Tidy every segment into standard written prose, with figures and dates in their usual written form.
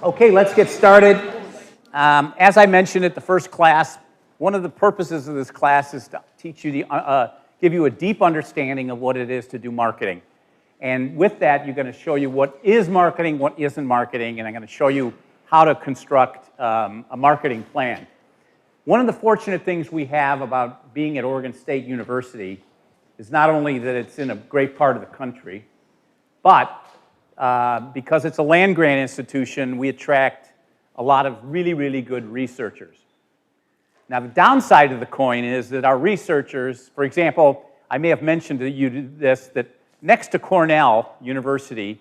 Okay, let's get started. As I mentioned at the first class, one of the purposes of this class is to teach you give you a deep understanding of what it is to do marketing. And with that, you're going to show you what is marketing, what isn't marketing, and I'm going to show you how to construct a marketing plan. One of the fortunate things we have about being at Oregon State University is not only that it's in a great part of the country, but because it's a land-grant institution, we attract a lot of really, really good researchers. Now, the downside of the coin is that our researchers, for example, I may have mentioned to you this, that next to Cornell University,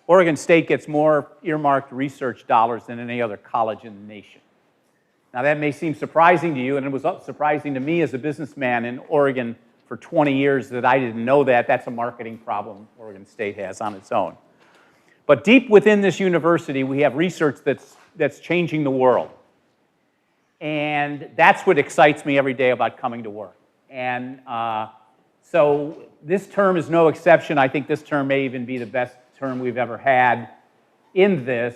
Oregon State gets more earmarked research dollars than any other college in the nation. Now, that may seem surprising to you, and it was surprising to me as a businessman in Oregon for 20 years that I didn't know that. That's a marketing problem Oregon State has on its own. But deep within this university, we have research that's changing the world. And that's what excites me every day about coming to work. And so this term is no exception. I think this term may even be the best term we've ever had in this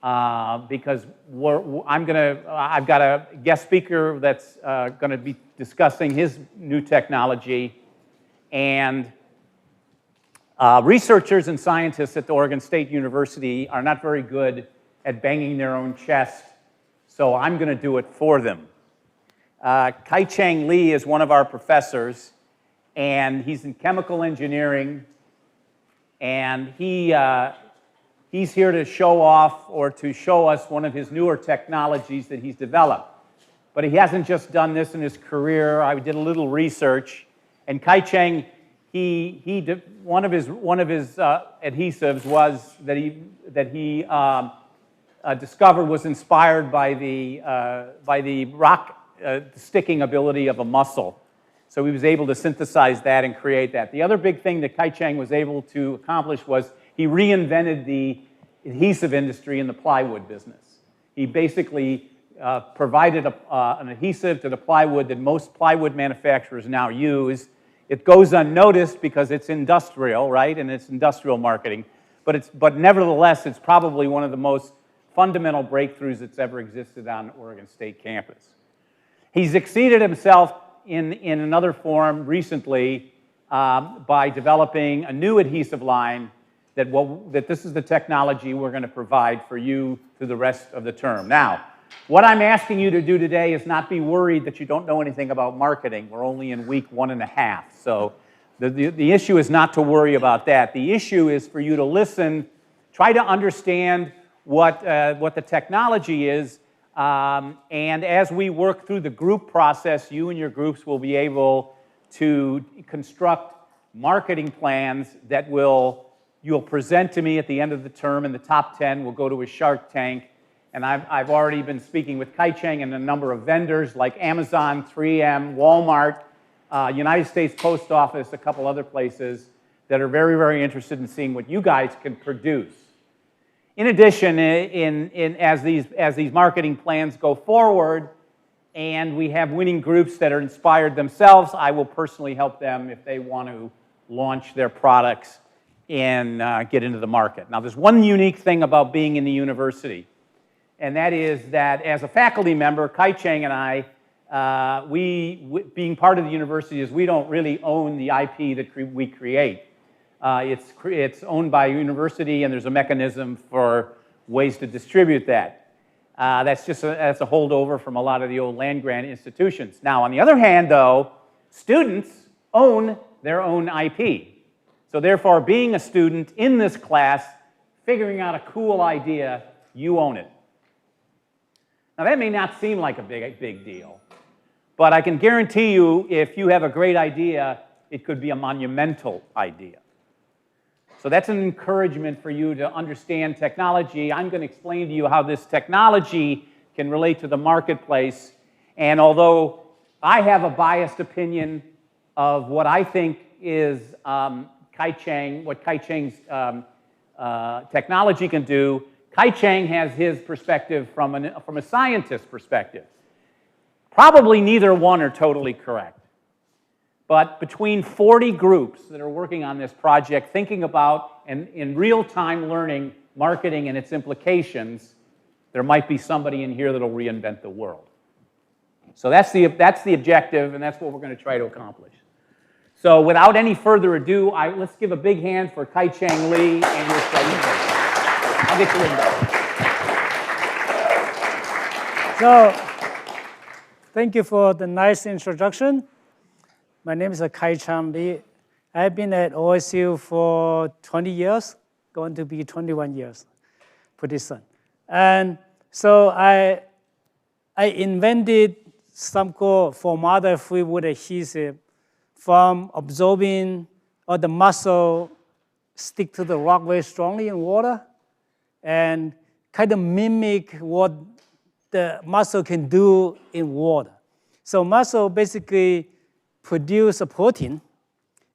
because I've got a guest speaker that's going to be discussing his new technology. And researchers and scientists at the Oregon State University are not very good at banging their own chest, so I'm going to do it for them. Kaichang Lee is one of our professors, and he's in chemical engineering, and he's here to show off or to show us one of his newer technologies that he's developed. But he hasn't just done this in his career. I did a little research, and Kaichang, one of his adhesives was that he discovered was inspired by the rock sticking ability of a mussel. So he was able to synthesize that and create that. The other big thing that Kaichang was able to accomplish was he reinvented the adhesive industry in the plywood business. He basically provided an adhesive to the plywood that most plywood manufacturers now use. It goes unnoticed because it's industrial, right? And it's industrial marketing. But nevertheless, it's probably one of the most fundamental breakthroughs that's ever existed on Oregon State campus. He's exceeded himself in another form recently by developing a new adhesive line that this is the technology we're going to provide for you through the rest of the term. Now, what I'm asking you to do today is not be worried that you don't know anything about marketing. We're only in week 1.5, so the issue is not to worry about that. The issue is for you to listen, try to understand what the technology is, and as we work through the group process, you and your groups will be able to construct marketing plans that you'll present to me at the end of the term, and the top 10 will go to a Shark Tank. And I've already been speaking with Kaichang and a number of vendors like Amazon, 3M, Walmart, United States Post Office, a couple other places that are very, very interested in seeing what you guys can produce. In addition, as these marketing plans go forward and we have winning groups that are inspired themselves, I will personally help them if they want to launch their products and get into the market. Now, there's one unique thing about being in the university, and that is that as a faculty member, Kaichang and I, being part of the university, is we don't really own the IP that we create. It's owned by a university, and there's a mechanism for ways to distribute that. That's a holdover from a lot of the old land-grant institutions. Now, on the other hand, though, students own their own IP. So therefore, being a student in this class, figuring out a cool idea, you own it. Now, that may not seem like a big deal, but I can guarantee you if you have a great idea, it could be a monumental idea. So that's an encouragement for you to understand technology. I'm going to explain to you how this technology can relate to the marketplace. And although I have a biased opinion of what I think is what Kaichang's technology can do, Kaichang has his perspective from a scientist's perspective. Probably neither one are totally correct. But between 40 groups that are working on this project, thinking about and in real-time learning marketing and its implications, there might be somebody in here that'll reinvent the world. So that's the objective, and that's what we're going to try to accomplish. So without any further ado, let's give a big hand for Kaichang Li and your study. I'll get you in there. So, thank you for the nice introduction. My name is Kaichang Li. I've been at OSU for 20 years, going to be 21 years pretty soon. And so I invented some called formaldehyde-free wood adhesive from absorbing or the muscle stick to the rock very strongly in water and kind of mimic what the muscle can do in water. So muscle basically produce a protein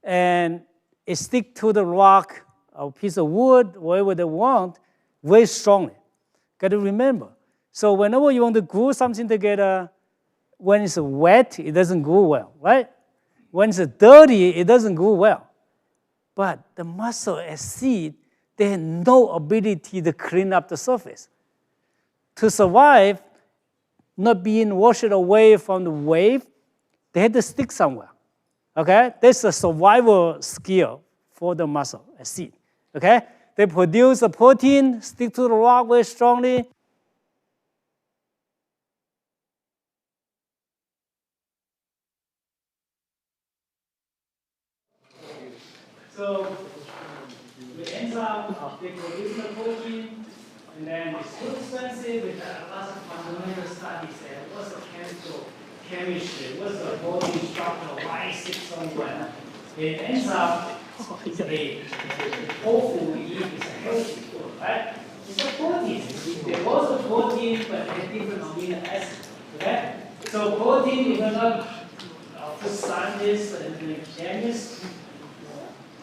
and it stick to the rock or piece of wood, wherever they want, very strongly. Got to remember. So whenever you want to glue something together, when it's wet, it doesn't glue well, right? When it's dirty, it doesn't glue well. But the muscle as seed, they have no ability to clean up the surface. To survive, not being washed away from the wave, they had to stick somewhere. Okay? That's a survival skill for the muscle as seed. Okay? They produce a protein, stick to the rock very strongly. So the enzyme, they produce the protein, and then it's too expensive with lots of fundamental studies. What's the chemistry? What's the protein structure? Why is it somewhere? The enzyme is a tofu we eat, it's a healthy food, right? It's a protein. There was a protein, but a different amino acid. Okay? So protein, if you're not a scientist and chemist,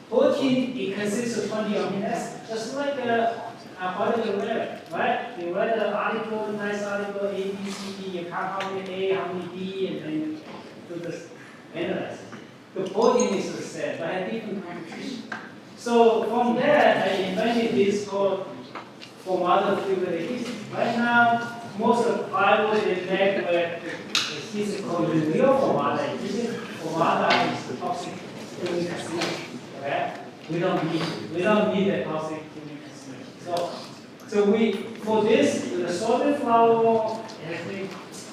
protein, it consists of 20 amino acids, just like a particle read, right? You read an article, nice article, A, B, C, D, you count how many A, how many D, and then you do this analysis. The protein is the same, but a different composition. So from there, I invented this called formaldehyde adhesive. Right now, most of the plywood is made with this called real formaldehyde adhesive. Formaldehyde is the toxic chemical solution. Okay? We don't need that toxic chemical solution. So we, for this, the solid flower,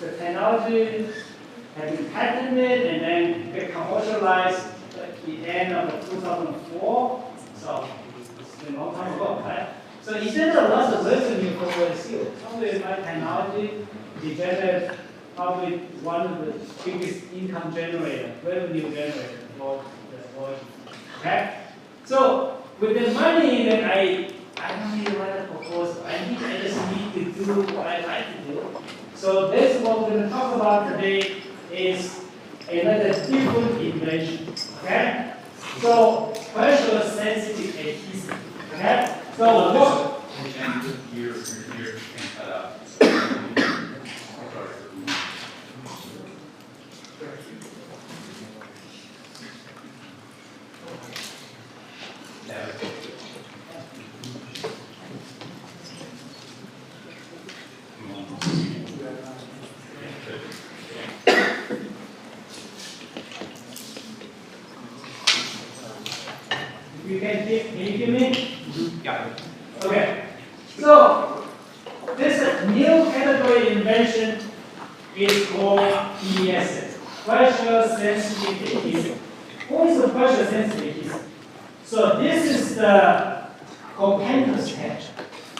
the technology has been patented and then get commercialized at the end of 2004. So it's been a long time ago, right? So it generated lots of revenue for OSU. Some of my technology, it generated probably one of the biggest income generator, revenue generator for the OSU. Okay? So with the money that I don't need to write a proposal. I just need to do what I like to do. So this what we're going to talk about today is another different invention. Okay? So pressure sensitive adhesive. Okay? So what? Here can cut out. Can you hear me? Yeah. Okay. So this new category invention is called PSS, pressure sensitive adhesive. What is the pressure sensitive adhesive? So this is the compactness test.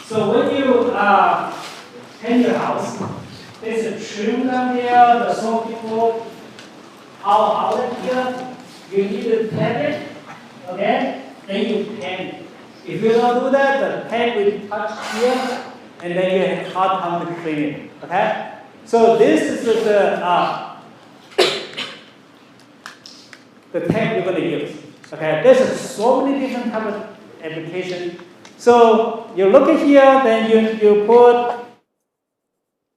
So when you paint your house, there's a trim down here, the smoky floor, our outlet here. You need to tap it, okay? Then you paint. If you don't do that, the paint will touch here, and then you have hard time to clean it. Okay? So this is the tape you're going to use. Okay? There's so many different types of application. So you look at here, then you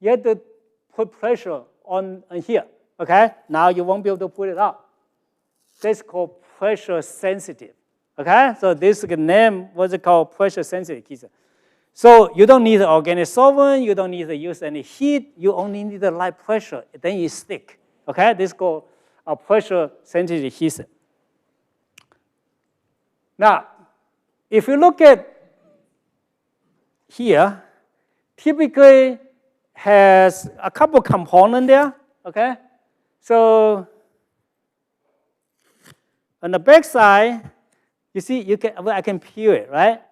have to put pressure on here. Okay? Now you won't be able to put it out. That's called pressure sensitive. Okay? So this name, what's it called? Pressure sensitive adhesive. So you don't need the organic solvent, you don't need to use any heat, you only need the light pressure, then you stick. Okay, this is called a pressure sensitive adhesive. Now, if you look at here, typically has a couple components there, okay? So on the back side, you see, I can peel it, right?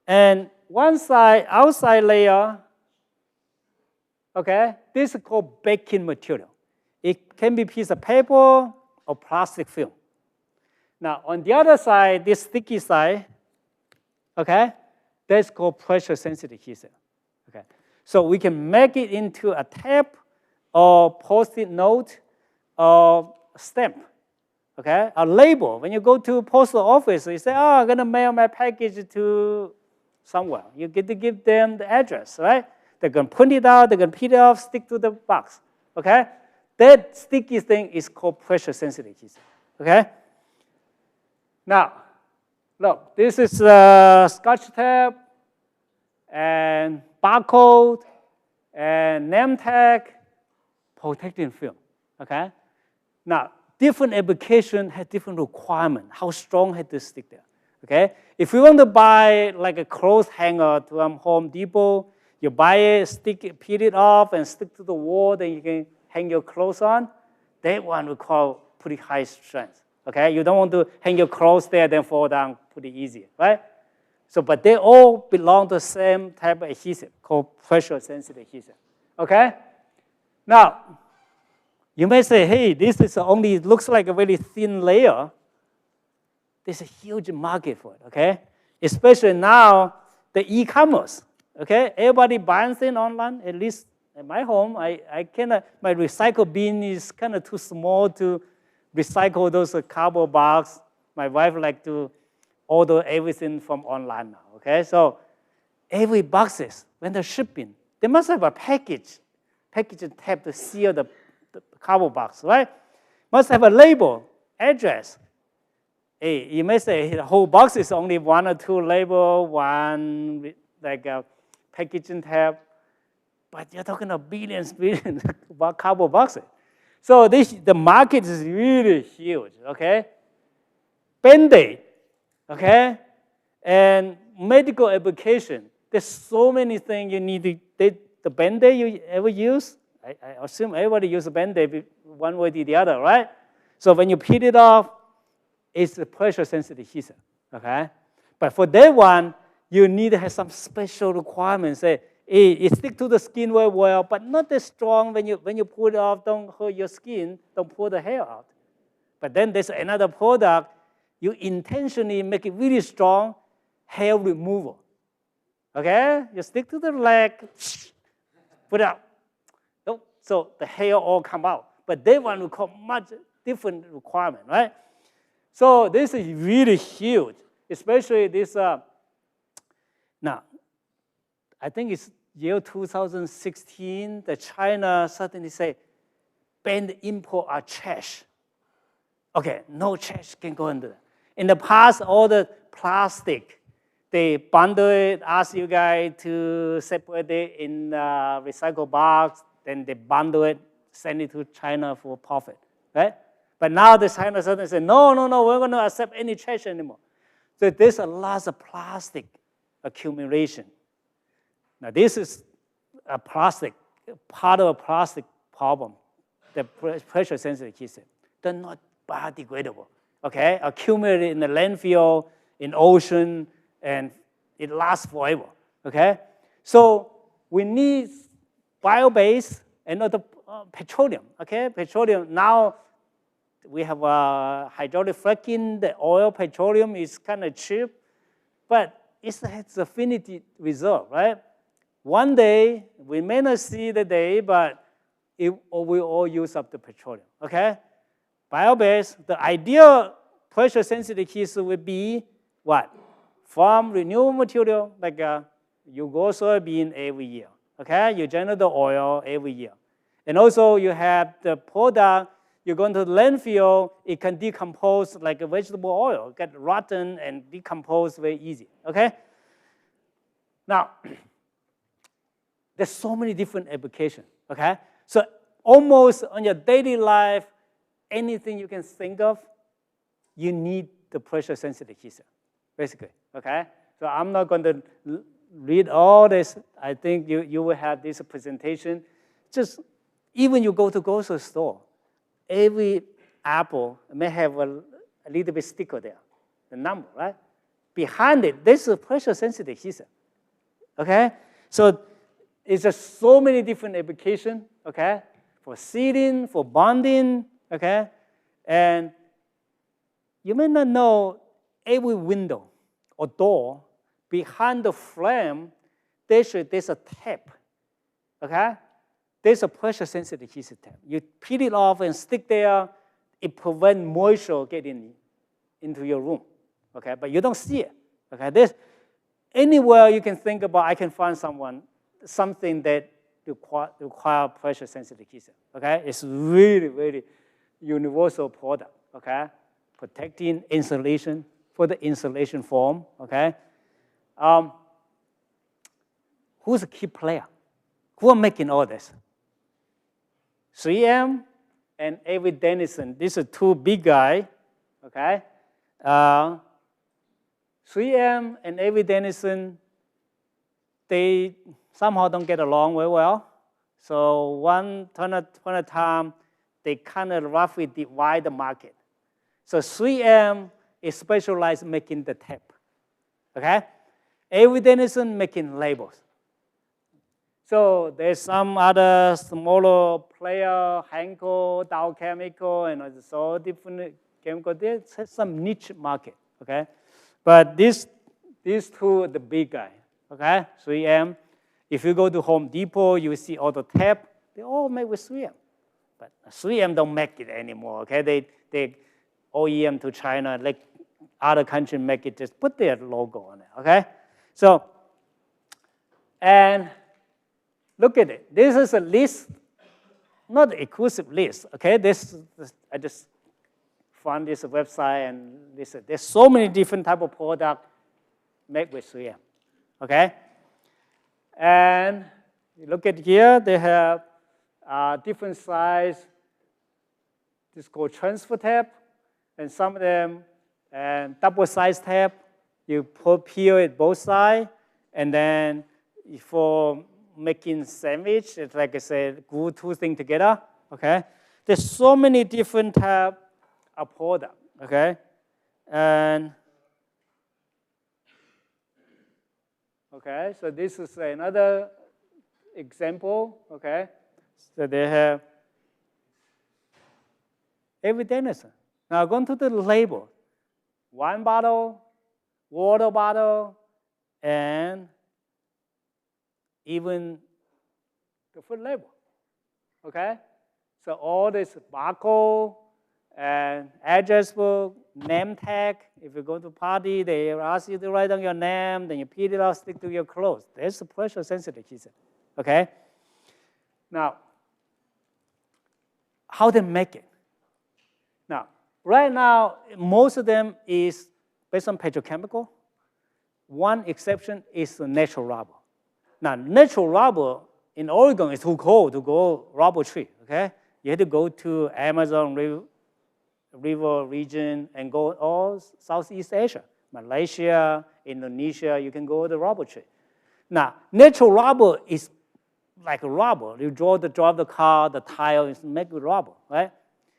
And one side, outside layer, okay, this is called baking material. It can be a piece of paper or plastic film. Now, on the other side, this sticky side, okay, that's called pressure-sensitive adhesive. Okay, so we can make it into a tab or post-it note or stamp. Okay, a label. When you go to a postal office, you say, "Oh, I'm gonna mail my package to somewhere." You get to give them the address, right? They're gonna print it out. They're gonna peel it off, stick to the box. Okay, that sticky thing is called pressure-sensitive adhesive. Okay. Now, look, this is a Scotch tape and barcode and name tag protecting film. Okay. Now, different application have different requirements. How strong has this stick there? Okay. If you want to buy like a clothes hanger to Home Depot, you buy it, stick it, peel it off, and stick to the wall. Then you can hang your clothes on. That one we call pretty high strength. Okay, you don't want to hang your clothes there, then fall down pretty easy, right? So, but they all belong to the same type of adhesive called pressure-sensitive adhesive. Okay. Now, you may say, "Hey, this is only looks like a very thin layer." There's a huge market for it. Okay, especially now the e-commerce. Okay, everybody buying things online. At least at my home, I cannot. My recycle bin is kind of too small to recycle those cardboard box. My wife like to order everything from online now. Okay, so every boxes when they're shipping, they must have a packaging tape to seal the cardboard box, right? Must have a label, address. Hey, you may say the whole box is only one or two label, one like a packaging tape, but you're talking about billions about cardboard boxes. So the market is really huge, okay? Band-Aid, okay? And medical application. There's so many things you need to, the Band-Aid you ever use? I assume everybody uses a Band-Aid one way or the other, right? So when you peel it off, it's a pressure-sensitive adhesive, okay? But for that one, you need to have some special requirements. Say, it sticks to the skin very well, but not that strong. When you pull it off, don't hurt your skin, don't pull the hair out. But then there's another product, you intentionally make it really strong, hair removal. Okay? You stick to the leg, put it out. So the hair all come out. But that one will call much different requirement, right? So this is really huge, especially this, now, I think it's year 2016 that China suddenly say, ban the import of trash. Okay, no trash can go into that. In the past, all the plastic, they bundle it, ask you guys to separate it in recycle box, then they bundle it, send it to China for profit, right? But now the China suddenly say, no, we're going to accept any trash anymore. So there's a lot of plastic accumulation. Now this is a plastic, part of a plastic problem, the pressure-sensitive adhesive. They're not biodegradable, okay? Accumulated in the landfill, in ocean, and it lasts forever, okay? So we need bio-based and not petroleum, okay? Petroleum, now we have hydraulic fracking, the oil, petroleum is kind of cheap, but it has affinity reserve, right? One day, we may not see the day, but we all use up the petroleum, okay? Bio-based, the ideal pressure-sensitive adhesive would be what? From renewable material, like you grow soybean every year, okay? You generate the oil every year. And also you have the product, you go into the landfill, it can decompose like a vegetable oil, get rotten and decompose very easy, okay? Now, there's so many different applications, okay? So almost on your daily life, anything you can think of, you need the pressure-sensitive heater, basically, okay? So I'm not going to read all this. I think you will have this presentation. Just even you go to grocery store, every apple may have a little bit sticker there, the number, right? Behind it, there's a pressure-sensitive heater, okay? So it's just so many different applications, okay? For sealing, for bonding, okay? And you may not know every window or door behind the frame, there's a tap, okay? There's a pressure-sensitive heater tap. You peel it off and stick there. It prevents moisture getting into your room, okay? But you don't see it, okay? There's anywhere you can think about, I can find something that require pressure-sensitive heater, okay? It's really, really universal product, okay? Protecting insulation for the insulation foam, okay? Who's the key player? Who are making all this? 3M and Avery Dennison. These are two big guys, okay? 3M and Avery Dennison, they somehow don't get along very well. So one time, they kind of roughly divide the market. So 3M is specialized in making the tape, okay? Avery Dennison making labels. So there's some other smaller player, Henkel, Dow Chemical, and so different chemical. There's some niche market, okay? But these two are the big guy, okay? 3M. If you go to Home Depot, you see all the tape. They all made with 3M. But 3M don't make it anymore, okay? They OEM to China, like other countries make it, just put their logo on it, okay? So, and look at it. This is a list, not an exclusive list, okay? I just found this website, and there's so many different type of product made with 3M, okay? And you look at here, they have different size. This is called transfer tape, and some of them and double size tape. You peel it both sides, and then for making sandwich, it's like I said, glue two things together, okay? There's so many different type of product, okay? And, okay, so this is another example, okay? So they have Avery Dennison. Now going to the label, wine bottle, water bottle, and even the food label, okay? So all this barcode and address book, name tag. If you go to a party, they ask you to write down your name, then you peel it off, stick to your clothes. There's a pressure-sensitive heater, okay? Now, how they make it? Now, right now, most of them is based on petrochemical. One exception is the natural rubber. Now, natural rubber in Oregon is too cold to grow rubber tree, okay? You have to go to Amazon River region and go all Southeast Asia, Malaysia, Indonesia, you can go to rubber tree. Now, natural rubber is like rubber. You drive the car, the tire is made with rubber, right?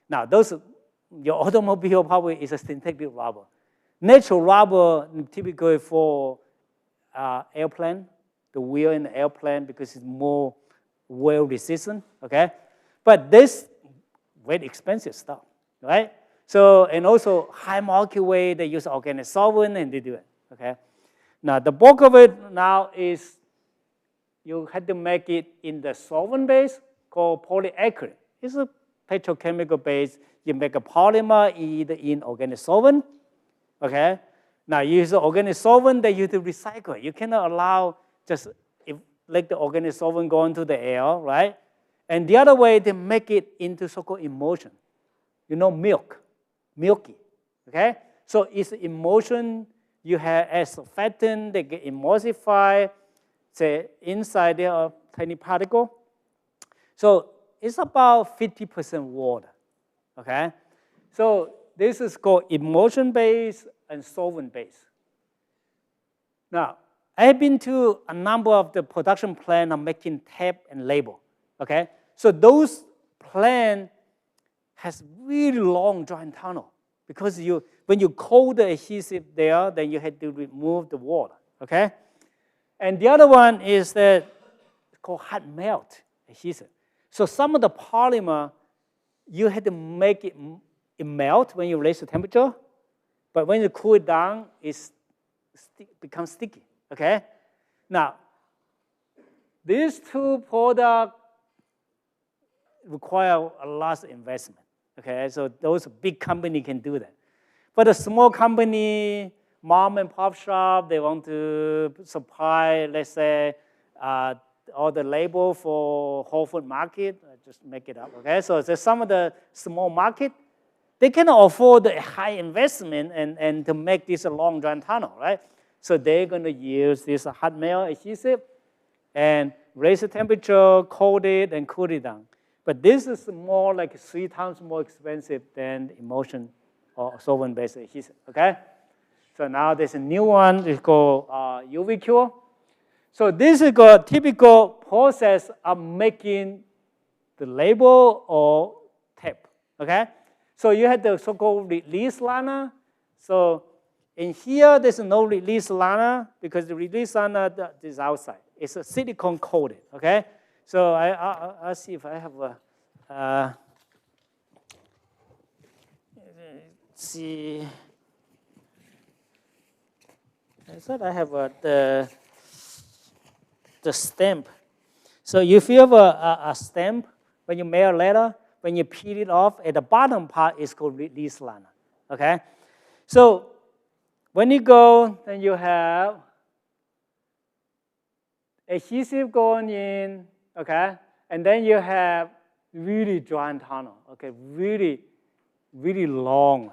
Now, your automobile probably is a synthetic rubber. Natural rubber typically for airplane, the wheel in the airplane, because it's more wear resistant, okay? But this very expensive stuff, right? So, and also high molecule weight, they use organic solvent and they do it, okay? Now, the bulk of it now is you had to make it in the solvent base called polyacrylic. It's a petrochemical base. You make a polymer either in organic solvent, okay? Now, you use the organic solvent that you have to recycle. You cannot allow just let the organic solvent go into the air, right? And the other way, they make it into so-called emulsion. You know, milky, okay? So it's emulsion. You have as surfactant, they get emulsified. say, inside there are tiny particle. So it's about 50% water, okay? So this is called emulsion-based and solvent-based. Now, I've been to a number of the production plants of making tape and label, okay? So those plants has really long drying tunnel because when you coat the adhesive there, then you had to remove the water, okay? And the other one is that it's called hot melt adhesive. So some of the polymer, you had to make it melt when you raise the temperature, but when you cool it down, it becomes sticky, okay? Now, these two products require a lot of investment, okay? So those big companies can do that. But a small company, mom and pop shop, they want to supply, let's say, all the label for Whole Food Market, just make it up, okay? So there's some of the small market, they cannot afford a high investment and to make this a long drying tunnel, right? So they're going to use this hot melt adhesive and raise the temperature, coat it, and cool it down. But this is more like 3 times more expensive than emulsion or solvent-based adhesive, okay? So now there's a new one, it's called UV cure. So this is a typical process of making the label or tape, okay? So you have the so-called release liner. So in here, there's no release liner because the release liner is outside. It's a silicone coated, okay? So I'll see if I have a, see. I thought I have the stamp. So if you have a stamp, when you mail a letter, when you peel it off, at the bottom part is called release liner, okay? So when you go, then you have adhesive going in, okay? And then you have really drying tunnel, okay? Really, really long,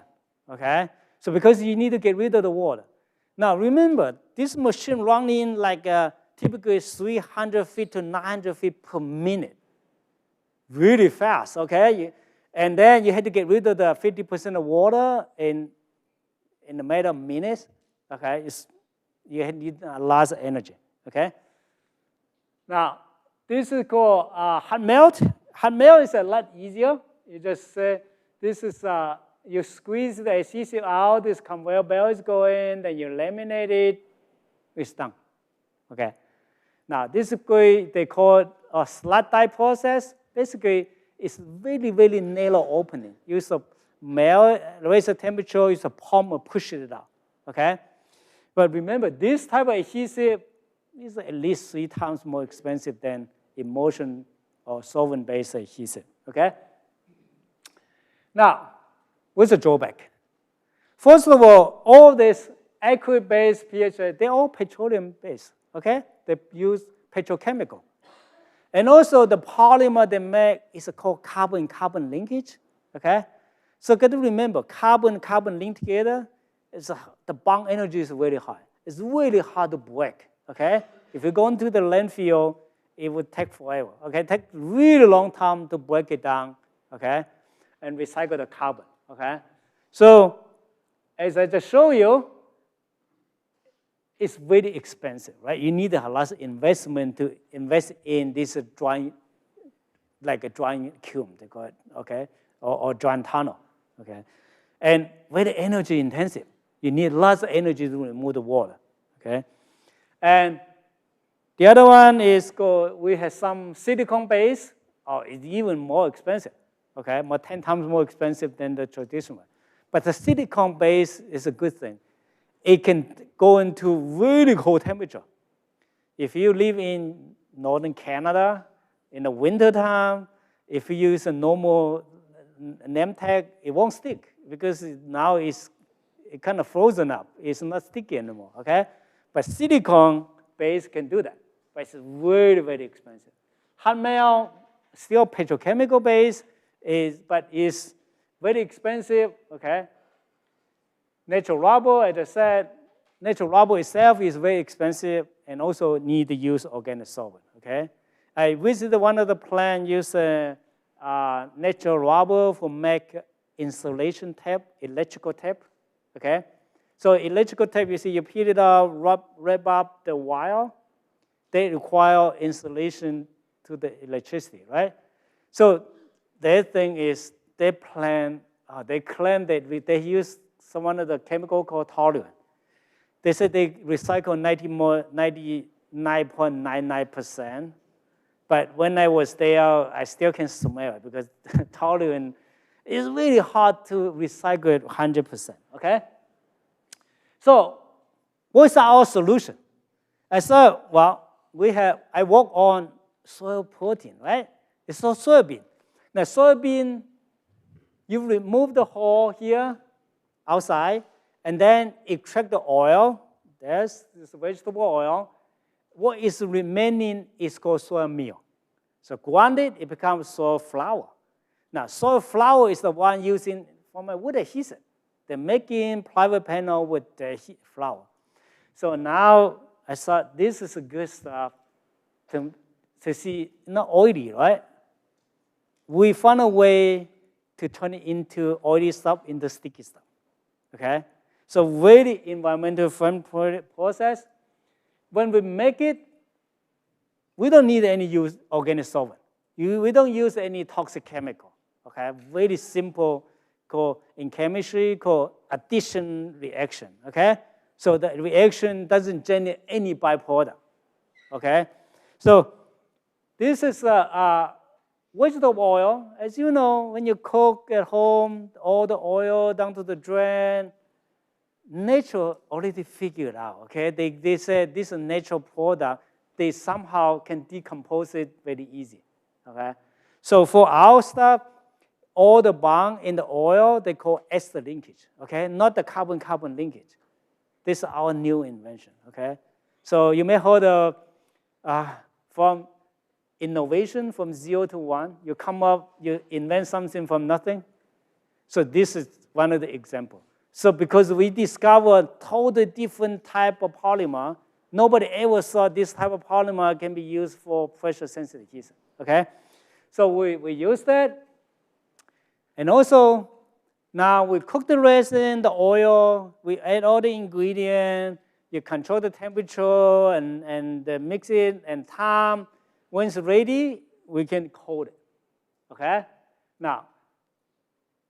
okay? So because you need to get rid of the water. Now remember, this machine running like typically 300 feet to 900 feet per minute. Really fast, okay? And then you had to get rid of the 50% of water in a matter of minutes, okay? You need a lot of energy, okay? Now, this is called hot melt. Hot melt is a lot easier. You just say, this is, you squeeze the adhesive out, this conveyor belt is going, then you laminate it, it's done, okay? Now, this is what they call a slot die process. Basically, it's really, really narrow opening. Use a melt, raise the temperature, use a pump, and push it out, okay? But remember, this type of adhesive is at least 3 times more expensive than emulsion or solvent-based adhesive, okay? Now, what's the drawback? First of all this acrylic-based PHA, they're all petroleum-based, okay? They use petrochemical. And also the polymer they make is called carbon-carbon linkage, okay? So got to remember, carbon-carbon linked together, the bond energy is very high. It's really hard to break, okay? If you go into the landfill, it would take forever, okay? It takes really long time to break it down, okay? And recycle the carbon, okay? So as I just showed you, it's very expensive, right? You need a lot of investment to invest in this drying, like a drying kiln, they call it, okay? Or drying tunnel, okay? And very energy intensive. You need lots of energy to remove the water, okay? And the other one is we have some silicone base, or it's even more expensive, okay? 10 times more expensive than the traditional one. But the silicone base is a good thing. It can go into really cold temperature. If you live in northern Canada, in the wintertime, if you use a normal name tag, it won't stick because now it's kind of frozen up. It's not sticky anymore, okay? But silicone base can do that, but it's very, very expensive. Hot melt, still petrochemical base, but is very expensive, okay? Natural rubber, as I said, natural rubber itself is very expensive, and also need to use organic solvent, okay? I visited one of the plant, use natural rubber for make insulation tape, electrical tape, okay? So electrical tape, you see, you peel it out, wrap up the wire. They require insulation to the electricity, right? So their thing is they claim that they use one of the chemical called toluene. They said they recycle 99.99%. But when I was there, I still can smell it because toluene is really hard to recycle it 100%, okay? So what's our solution? I said, well, I work on soil protein, right? It's all soybean. Now, soybean, you remove the hull here, outside, and then extract the oil. There's this vegetable oil. What is remaining is called soy meal. So grounded, it becomes soy flour. Now, soy flour is the one using for my wood adhesive. They're making private panel with the flour. So now I thought this is a good stuff to see, not oily, right? We found a way to turn it into oily stuff into sticky stuff, okay? So very environmental friendly process. When we make it, we don't need any use organic solvent. We don't use any toxic chemical, okay? Very simple, in chemistry, called addition reaction, okay? So the reaction doesn't generate any byproduct, okay? So this is vegetable oil. As you know, when you cook at home, all the oil down to the drain, nature already figured out, okay? They said this is a natural product. They somehow can decompose it very easy, okay? So for our stuff, all the bond in the oil, they call ester linkage, okay? Not the carbon-carbon linkage. This is our new invention, okay? So you may heard of, from innovation from 0 to 1, you come up, you invent something from nothing. So this is one of the examples. So because we discovered totally different type of polymer, nobody ever thought this type of polymer can be used for pressure-sensitive adhesive, okay? So we use that. And also, now we cook the resin, the oil, we add all the ingredients, you control the temperature and mix it and time. When it's ready, we can coat it, okay? Now,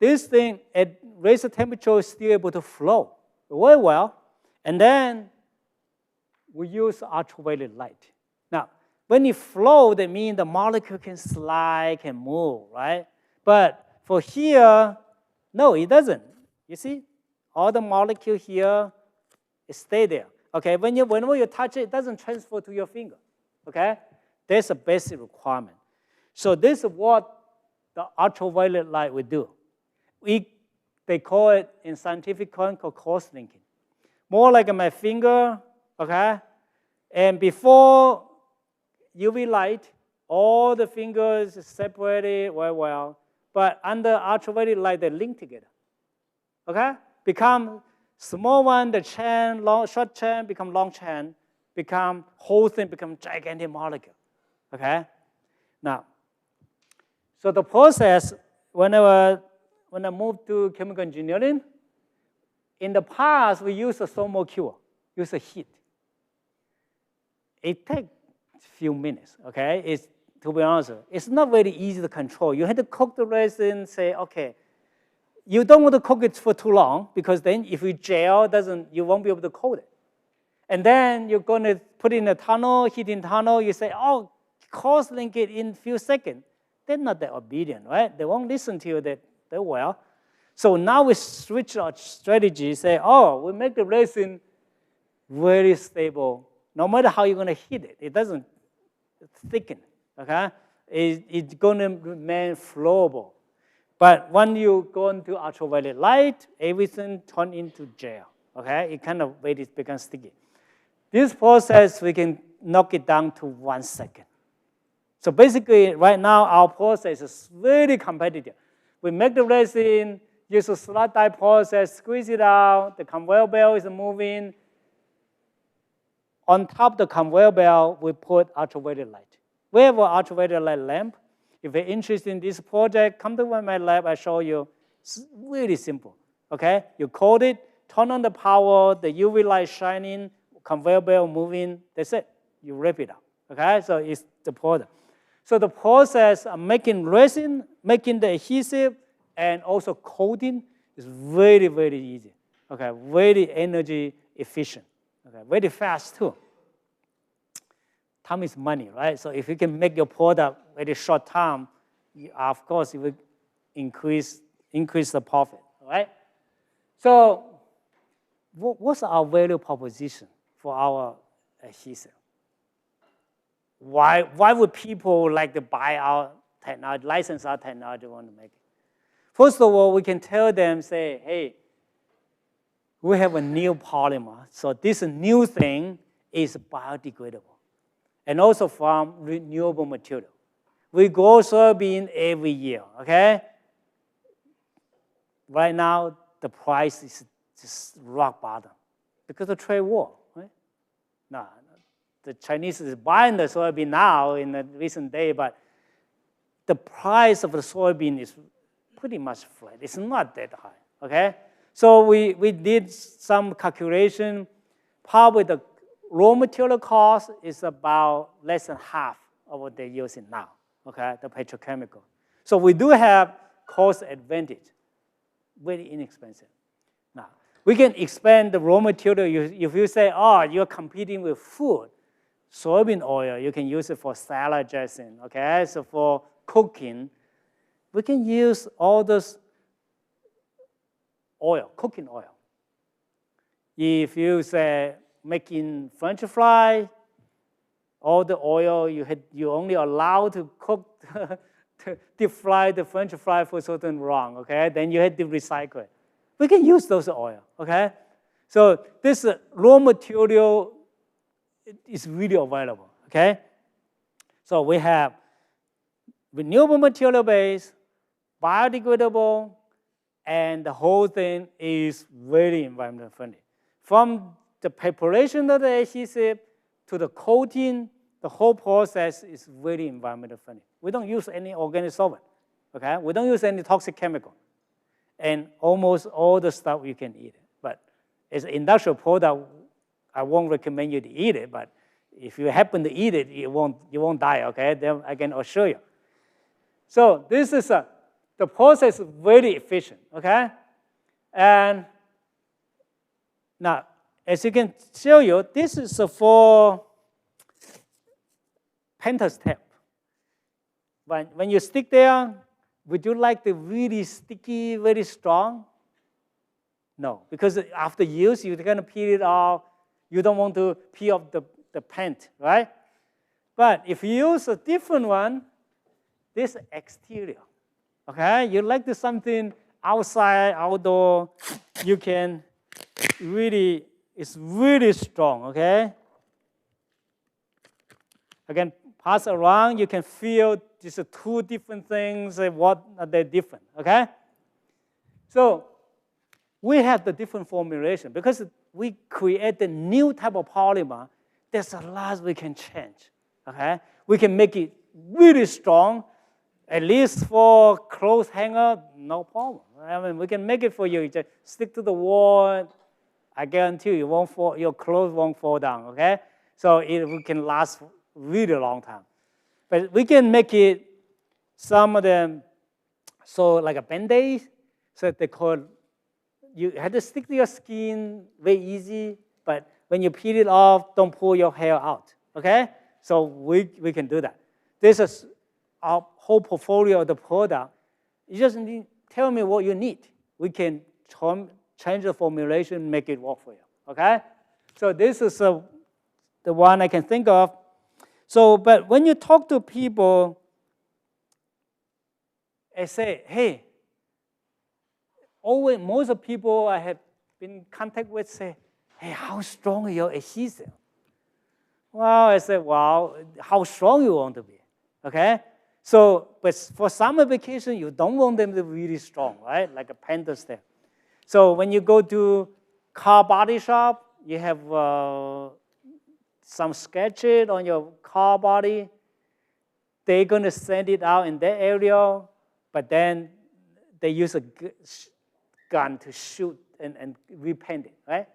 this thing at raise the temperature is still able to flow very well. And then we use ultraviolet light. Now, when it flows, that means the molecule can slide, can move, right? But for here, no, it doesn't. You see, all the molecule here stay there. Okay, whenever you touch it, it doesn't transfer to your finger. Okay, that's a basic requirement. So this is what the ultraviolet light will do. They call it in scientific term called cross-linking. More like my finger, okay? And before UV light, all the fingers separated very well. But under ultraviolet light, they link together, okay? Become small one, the chain, short chain, become long chain, become whole thing, become gigantic molecule, okay? Now, so the process, when I moved to chemical engineering, in the past, we used a thermal cure, use a heat. It takes a few minutes, okay? To be honest, it's not very easy to control. You have to cook the resin, say, okay, you don't want to cook it for too long because then if you gel, you won't be able to coat it. And then you're going to put in a tunnel, heating tunnel, you say, oh, cross-link it in a few seconds. They're not that obedient, right? They won't listen to you that well. So now we switch our strategy, say, oh, we make the resin very stable. No matter how you're going to heat it, it doesn't thicken, okay? It's going to remain flowable. But when you go into ultraviolet light, everything turns into gel, okay? It kind of becomes sticky. This process, we can knock it down to 1 second. So basically, right now, our process is very competitive. We make the resin, use a slot die process, squeeze it out, the conveyor belt is moving. On top of the conveyor belt, we put ultraviolet light. We have an ultraviolet light lamp. If you're interested in this project, come to my lab, I show you. It's really simple, okay? You coat it, turn on the power, the UV light shining, conveyor belt moving, that's it. You wrap it up, okay? So it's the product. So the process of making resin, making the adhesive, and also coating is very, very easy, okay? Very energy efficient, okay? Very fast too. Time is money, right? So if you can make your product very short time, of course, it will increase the profit, right? So what's our value proposition for our adhesive? Why would people like to buy our technology, license our technology, want to make it? First of all, we can tell them, say, hey, we have a new polymer. So this new thing is biodegradable. And also from renewable material. We grow soybean every year, okay? Right now, the price is just rock bottom because of trade war, right? Now, the Chinese is buying the soybean now in the recent day, but the price of the soybean is pretty much flat. It's not that high, okay? So we did some calculation. Probably the raw material cost is about less than half of what they're using now, okay, the petrochemical. So we do have cost advantage, very inexpensive. Now, we can expand the raw material. If you say, oh, you're competing with food, soybean oil, you can use it for salad dressing, okay? So for cooking, we can use all this oil, cooking oil. If you say making French fry, all the oil you only allowed to cook, to deep fry the French fry for certain wrong, okay? Then you had to recycle it. We can use those oil, okay? So this raw material is really available, okay? So we have renewable material base, biodegradable, and the whole thing is very environmental friendly. From the preparation of the adhesive to the coating, the whole process is very environmental friendly. We don't use any organic solvent, okay? We don't use any toxic chemical. And almost all the stuff you can eat. But as an industrial product, I won't recommend you to eat it, but if you happen to eat it, you won't die, okay? Then I can assure you. So this is the process is very efficient, okay? And now, as you can show you, this is for Penta's tape. When you stick there, would you like the really sticky, very strong? No, because after use, you're going to peel it off. You don't want to peel off the paint, right? But if you use a different one, this exterior, okay? You like the something outside, outdoor, you can really, it's really strong, okay? Again, pass around, you can feel these are two different things, what are they different, okay? So we have the different formulation. Because we create a new type of polymer, there's a lot we can change, okay? We can make it really strong, at least for clothes hanger, no problem. I mean, we can make it for you. You just stick to the wall. I guarantee you won't fall, your clothes won't fall down, okay? So it can last really long time. But we can make it, some of them, so like a Band-Aid, so they call, you have to stick to your skin, very easy, but when you peel it off, don't pull your hair out, okay? So we can do that. This is our whole portfolio of the product. You just need, tell me what you need. We can change the formulation, make it work for you, okay? So this is the one I can think of. So, but when you talk to people, I say, hey, always, most of people I have been in contact with say, hey, how strong is your adhesive? Well, I said, well, how strong you want to be, okay? So, but for some application, you don't want them to be really strong, right? Like a Penta step. So when you go to car body shop, you have some scratches on your car body, they're going to send it out in that area, but then they use a gun to shoot and repaint it, right?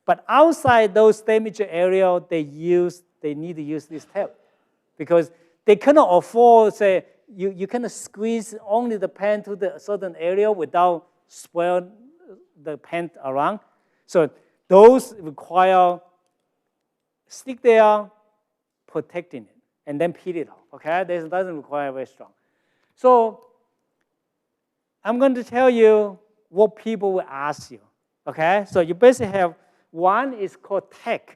But outside those damaged areas, they need to use this tape because they cannot afford, say, you cannot squeeze only the paint to the certain area without spoil the paint around. So those require stick there, protecting it, and then peel it off, okay? This doesn't require very strong. So I'm going to tell you what people will ask you, okay? So you basically have one is called tech.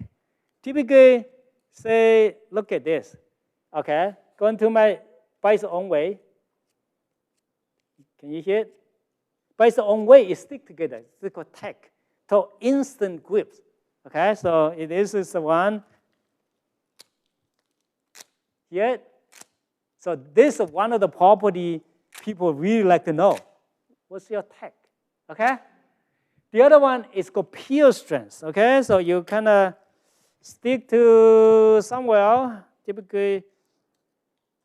Typically, say, look at this, okay? Going to my by its own way. Can you hear it? By its own way, it stick together. It's called tech. So instant grips, okay? So this is the one. Here. So this is one of the property people really like to know. What's your tech, okay? The other one is called peel strength, okay? So you kind of stick to somewhere. Typically,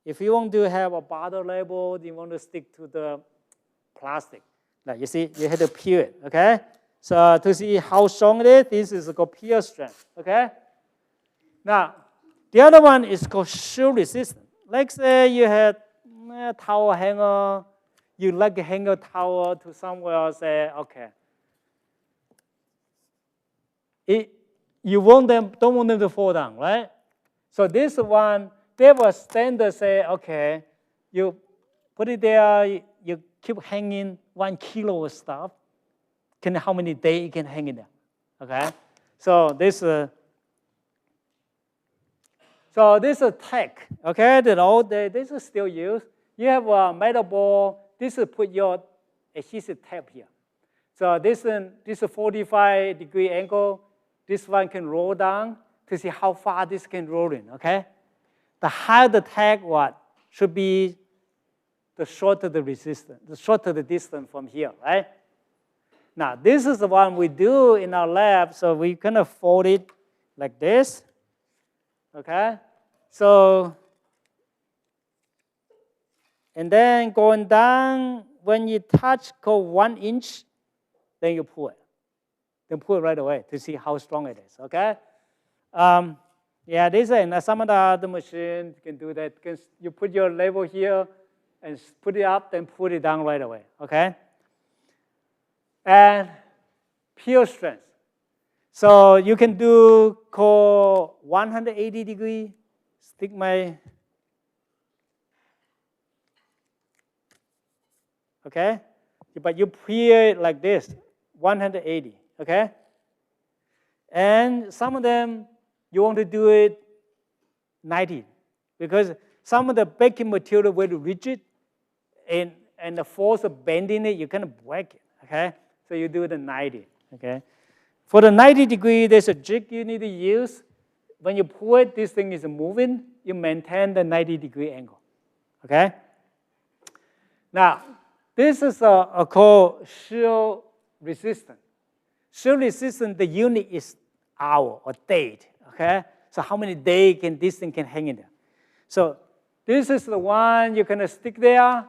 if you want to have a bottle label, you want to stick to the plastic. Now, you see, you have to peel it, okay? So to see how strong it is, this is called peel strength, okay? Now, the other one is called shoe resistant. Like say you had a towel hanger, you like to hang a towel to somewhere, say, okay. You don't want them to fall down, right? So this one, they have a standard say, okay, you put it there, you keep hanging 1 kilo of stuff. How many days you can hang it there, okay? So this is a tech, okay? That all day, this is still used. You have a metal ball. This is put your adhesive tape here. So this is a 45-degree angle. This one can roll down to see how far this can roll in, okay? The higher the tag, should be the shorter the resistance, the shorter the distance from here, right? Now, this is the one we do in our lab, so we kind of fold it like this, okay? So, and then going down, when you touch, go 1 inch, then you pull it. Then pull it right away to see how strong it is, okay? Yeah, this is some of the other machines can do that. You put your label here and put it up, then put it down right away, okay? And peel strength. So you can do call 180 degree, stick my, okay? But you peel it like this, 180, okay? And some of them, you want to do it 90, because some of the baking material very rigid, and the force of bending it, you kind of break it, okay? So you do the 90, okay? For the 90 degree, there's a jig you need to use. When you pull it, this thing is moving, you maintain the 90-degree angle, okay? Now, this is called shear resistance. Shear resistance, the unit is hour or date, okay? So how many days can this thing can hang in there? So this is the one you can stick there,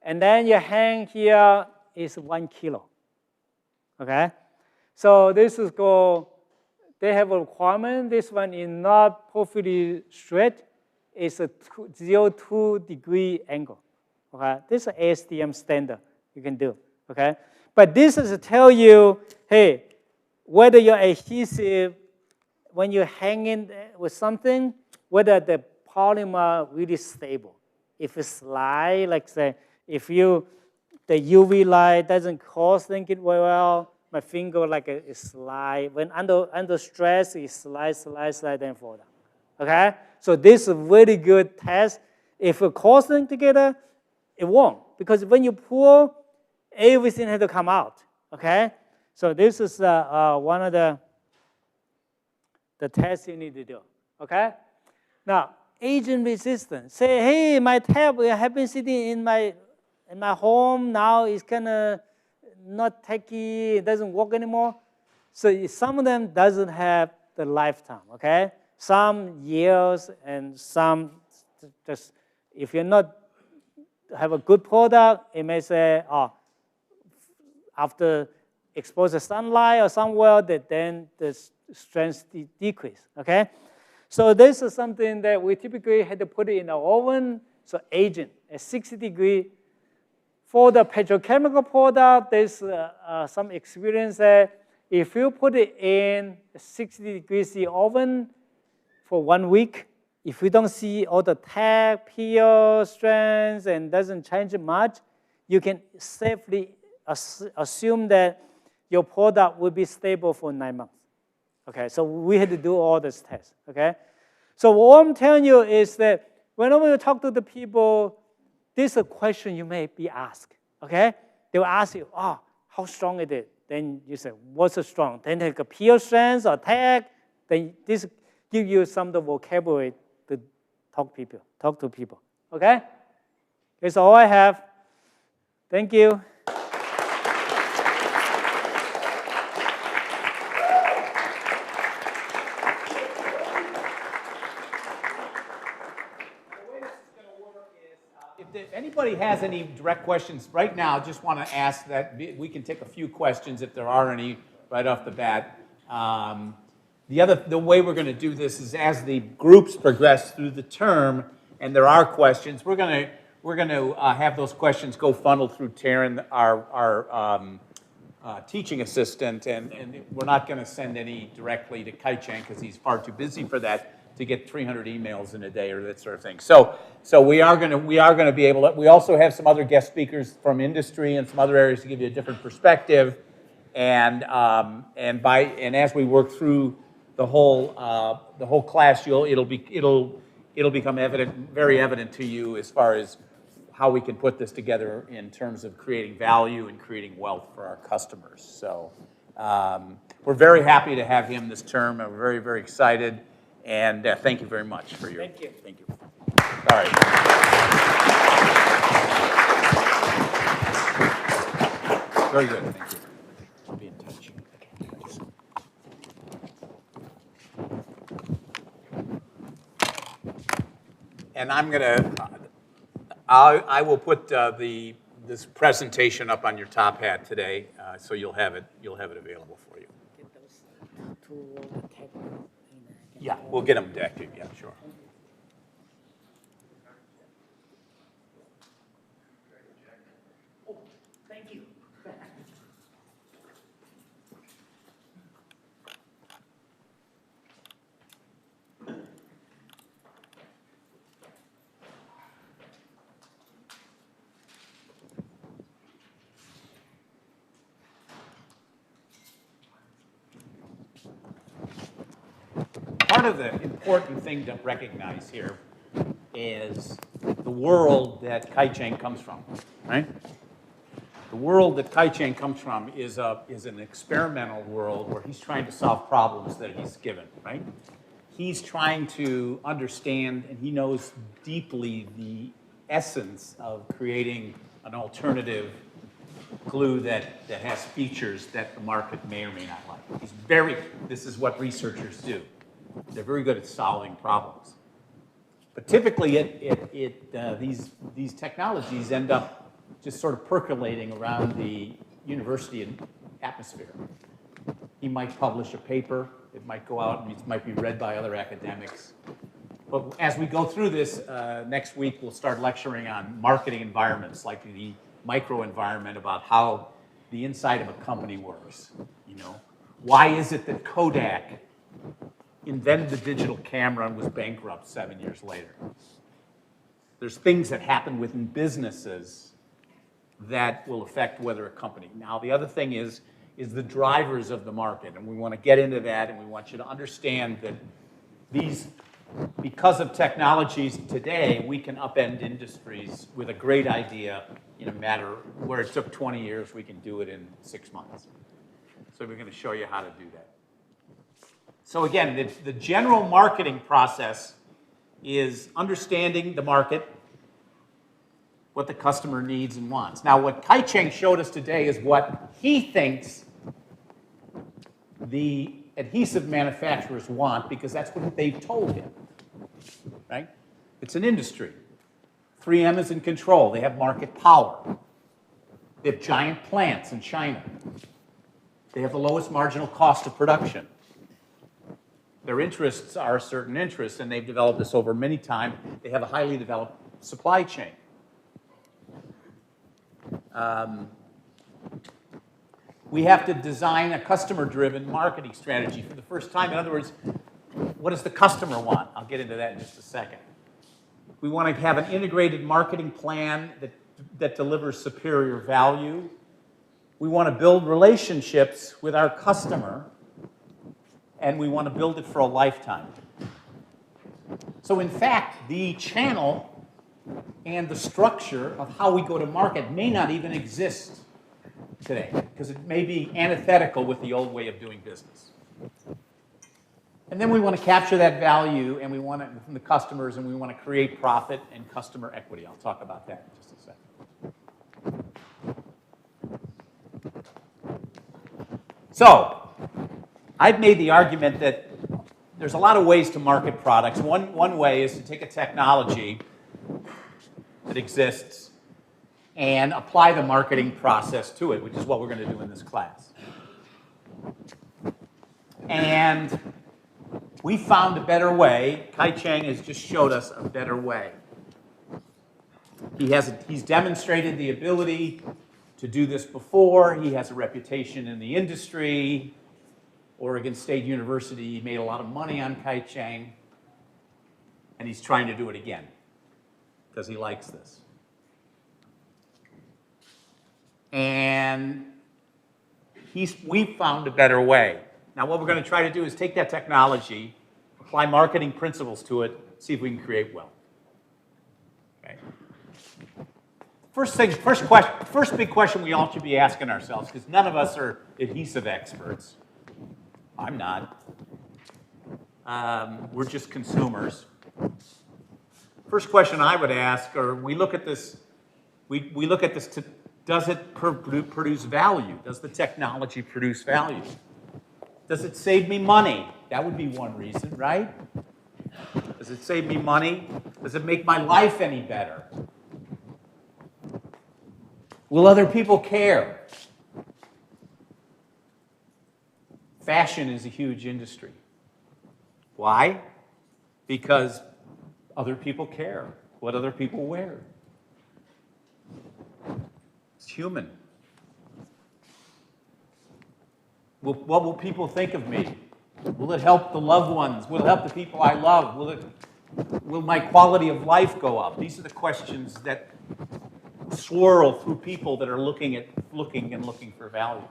and then you hang here is 1 kilo, okay? So this is called, they have a requirement. This one is not perfectly straight. It's a 0.2 degree angle, okay? This is ASTM standard you can do, okay? But this is to tell you, hey, whether your adhesive, when you hang in with something, whether the polymer really stable. If it's slide, like say, if the UV light doesn't cross-link it very well, my finger like a slide. When under stress, it slide, then fall down. Okay? So this is a really good test. If it cross-link together, it won't. Because when you pull, everything has to come out. Okay? So this is one of the tests you need to do. Okay? Now, agent resistance. Say, hey, my tab have been sitting in my home. Now it's kind of not techy. It doesn't work anymore. So some of them doesn't have the lifetime. Okay. some years and some just, if you're not have a good product, it may say, oh, after expose the sunlight or somewhere, that then the strength decrease, okay? So this is something that we typically had to put it in the oven, so agent at 60 degrees. For the petrochemical product, there's some experience that if you put it in 60 degrees in the oven for 1 week, if you don't see all the tag, peel, strands, and doesn't change much, you can safely assume that your product will be stable for 9 months. Okay, so we had to do all this tests, okay? So what I'm telling you is that whenever you talk to the people, this is a question you may be asked, okay? They will ask you, oh, how strong is it? Then you say, what's the strong? Then take a peel strands or tag. Then this give you some of the vocabulary to talk to people, okay? That's all I have. Thank you. If anybody has any direct questions right now, just want to ask that we can take a few questions if there are any right off the bat. The way we're going to do this is as the groups progress through the term and there are questions, we're going to have those questions go funnel through Taryn, our teaching assistant, and we're not going to send any directly to Kaichang because he's far too busy for that to get 300 emails in a day or that sort of thing. So we are going to be able to. We also have some other guest speakers from industry and some other areas to give you a different perspective, and as we work through the whole class, it'll become very evident to you as far as how we can put this together in terms of creating value and creating wealth for our customers. So we're very happy to have him this term. We're very, very excited. And thank you very much for your. Thank you. Thank you. All right. Very good. Thank you. I'll be in touch. And I will put this presentation up on your top hat today, so you'll have it available for you. Get those two tables. Yeah, we'll get them decked. Yeah, sure. Oh, thank you. Part of the important thing to recognize here is the world that Kaichang comes from, right? The world that Kaichang comes from is an experimental world where he's trying to solve problems that he's given, right? He's trying to understand, and he knows deeply the essence of creating an alternative glue that has features that the market may or may not like. This is what researchers do. They're very good at solving problems. But typically, these technologies end up just sort of percolating around the university atmosphere. He might publish a paper. It might go out and it might be read by other academics. But as we go through this, next week we'll start lecturing on marketing environments, like the microenvironment, about how the inside of a company works. You know, why is it that Kodak invented the digital camera and was bankrupt 7 years later? There's things that happen within businesses that will affect whether a company. Now, the other thing is the drivers of the market, and we want to get into that, and we want you to understand that because of technologies today, we can upend industries with a great idea in a matter where it took 20 years, we can do it in 6 months. So we're going to show you how to do that. So again, the general marketing process is understanding the market, what the customer needs and wants. Now, what Kaichang showed us today is what he thinks the adhesive manufacturers want because that's what they've told him, right? It's an industry. 3M is in control. They have market power. They have giant plants in China. They have the lowest marginal cost of production. Their interests are certain interests, and they've developed this over many times. They have a highly developed supply chain. We have to design a customer-driven marketing strategy for the first time. In other words, what does the customer want? I'll get into that in just a second. We want to have an integrated marketing plan that delivers superior value. We want to build relationships with our customer, and we want to build it for a lifetime. So in fact, the channel and the structure of how we go to market may not even exist today, because it may be antithetical with the old way of doing business. And then we want to capture that value, and we want it from the customers, and we want to create profit and customer equity. I'll talk about that in just a second. So, I've made the argument that there's a lot of ways to market products. One way is to take a technology that exists and apply the marketing process to it, which is what we're going to do in this class. And we found a better way. Kaichang has just showed us a better way. He's demonstrated the ability to do this before. He has a reputation in the industry. Oregon State University made a lot of money on Kaichang, and he's trying to do it again because he likes this. And we found a better way. Now what we're going to try to do is take that technology, apply marketing principles to it, see if we can create wealth. Okay. First big question we all should be asking ourselves, because none of us are adhesive experts. I'm not. We're just consumers. First question I would ask, or we look at this, does it produce value? Does the technology produce value? Does it save me money? That would be one reason, right? Does it save me money? Does it make my life any better? Will other people care? Fashion is a huge industry. Why? Because other people care what other people wear. It's human. What will people think of me? Will it help the loved ones? Will it help the people I love? Will my quality of life go up? These are the questions that swirl through people that are looking for value.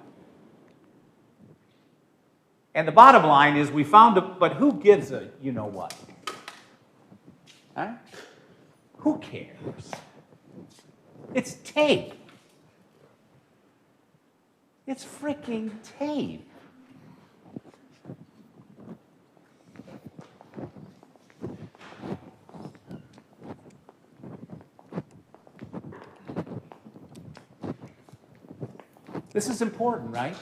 And the bottom line is we found but who gives a you know what? Huh? Who cares? It's tape. It's freaking tape. This is important, right?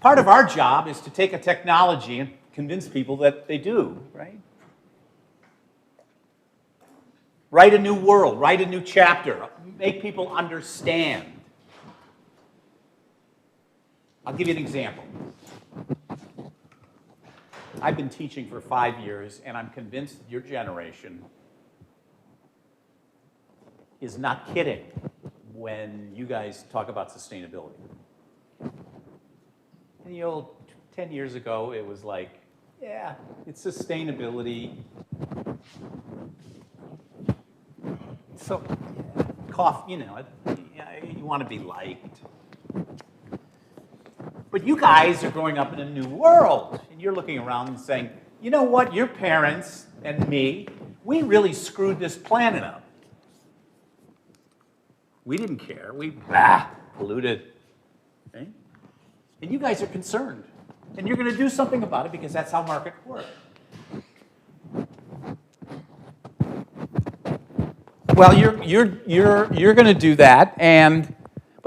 Part of our job is to take a technology and convince people that they do, right? Write a new world, write a new chapter, make people understand. I'll give you an example. I've been teaching for 5 years, and I'm convinced that your generation is not kidding when you guys talk about sustainability. And 10 years ago, it was like, yeah, it's sustainability. So, you want to be liked. But you guys are growing up in a new world, and you're looking around and saying, you know what, your parents and me, we really screwed this planet up. We didn't care. We polluted. Okay? And you guys are concerned. And you're going to do something about it because that's how markets work. Well, you're going to do that,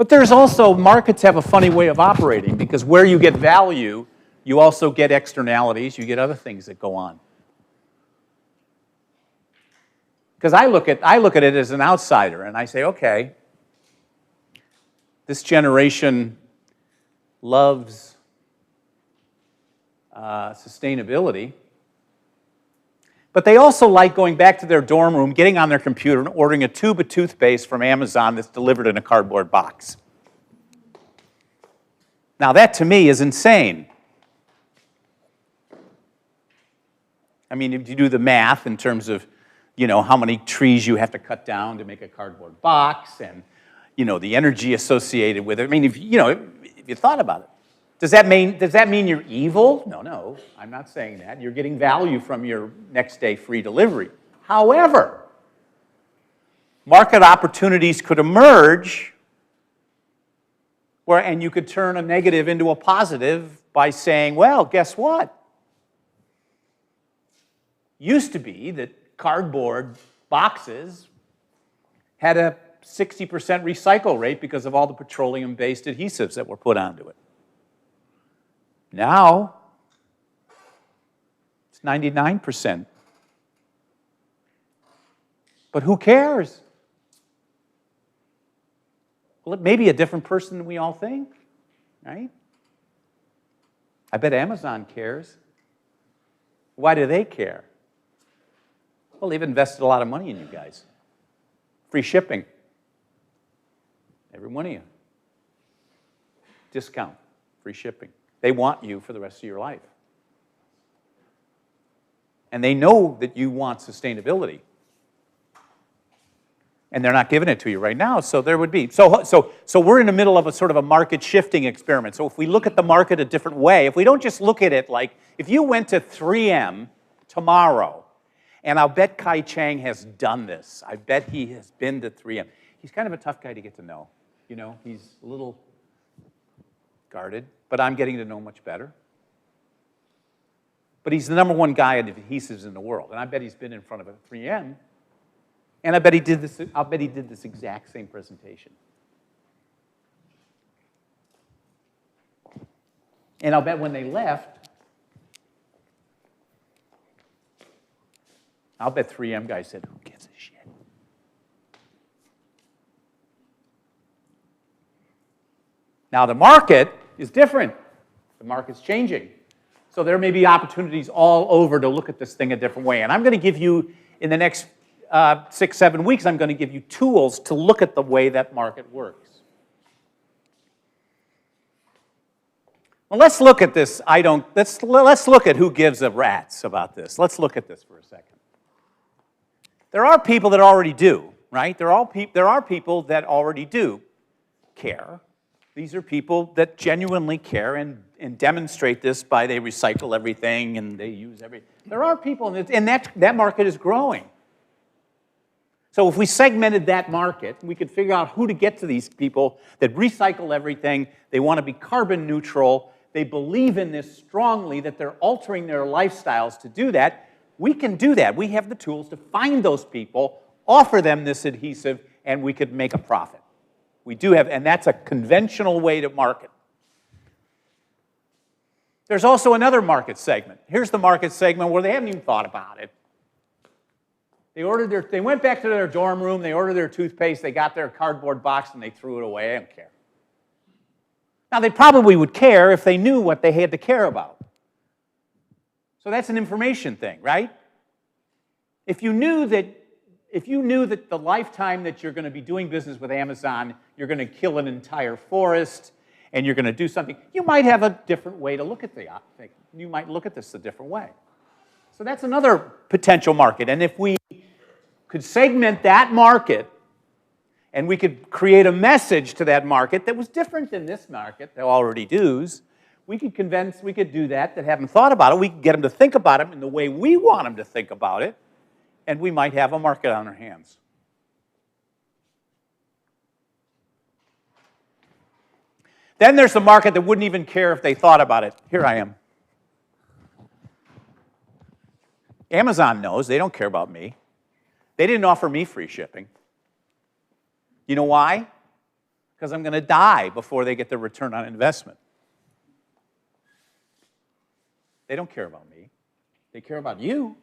But there's also, markets have a funny way of operating because where you get value, you also get externalities, you get other things that go on. Because I look at it as an outsider and I say, okay, this generation loves sustainability, but they also like going back to their dorm room, getting on their computer and ordering a tube of toothpaste from Amazon that's delivered in a cardboard box. Now that to me is insane. I mean, if you do the math in terms of, you know, how many trees you have to cut down to make a cardboard box and, you know, the energy associated with it. I mean, if you thought about it. Does that mean you're evil? No, I'm not saying that. You're getting value from your next day free delivery. However, market opportunities could emerge and you could turn a negative into a positive by saying, well, guess what? Used to be that cardboard boxes had a 60% recycle rate because of all the petroleum-based adhesives that were put onto it. Now, it's 99%. But who cares? Well, it may be a different person than we all think, right? I bet Amazon cares. Why do they care? Well, they've invested a lot of money in you guys. Free shipping. Every one of you. Discount. Free shipping. They want you for the rest of your life. And they know that you want sustainability. And they're not giving it to you right now, so there would be. So we're in the middle of a sort of a market shifting experiment. So if we look at the market a different way, if we don't just look at it like, if you went to 3M tomorrow, and I'll bet Kaichang has done this. I bet he has been to 3M. He's kind of a tough guy to get to know. You know, he's a little guarded, but I'm getting to know much better. But he's the #1 guy in adhesives in the world, and I bet he's been in front of a 3M, and I bet he did this. I'll bet he did this exact same presentation. And I'll bet when they left, I'll bet 3M guys said, "Who gives a shit?" Now the market is different. The market's changing. So there may be opportunities all over to look at this thing a different way. And I'm going to give you, in the next 6, 7 weeks, I'm going to give you tools to look at the way that market works. Well, let's look at this. Let's look at who gives a rat's about this. Let's look at this for a second. There are people that already do, right? There are people that already do care. These are people that genuinely care and demonstrate this by they recycle everything and they use everything. There are people, and that market is growing. So if we segmented that market, we could figure out who to get to these people that recycle everything, they want to be carbon neutral, they believe in this strongly, that they're altering their lifestyles to do that. We can do that. We have the tools to find those people, offer them this adhesive, and we could make a profit. We do have, and that's a conventional way to market. There's also another market segment. Here's the market segment where they haven't even thought about it. They went back to their dorm room, they ordered their toothpaste, they got their cardboard box, and they threw it away. I don't care. Now, they probably would care if they knew what they had to care about. So that's an information thing, right? If you knew that the lifetime that you're going to be doing business with Amazon, you're going to kill an entire forest, and you're going to do something, you might have a different way to look at the thing. You might look at this a different way. So that's another potential market. And if we could segment that market, and we could create a message to that market that was different than this market that already does, we could do that haven't thought about it. We could get them to think about it in the way we want them to think about it, and we might have a market on our hands. Then there's the market that wouldn't even care if they thought about it. Here I am. Amazon knows they don't care about me. They didn't offer me free shipping. You know why? because I'm going to die before they get the return on investment. They don't care about me. They care about you.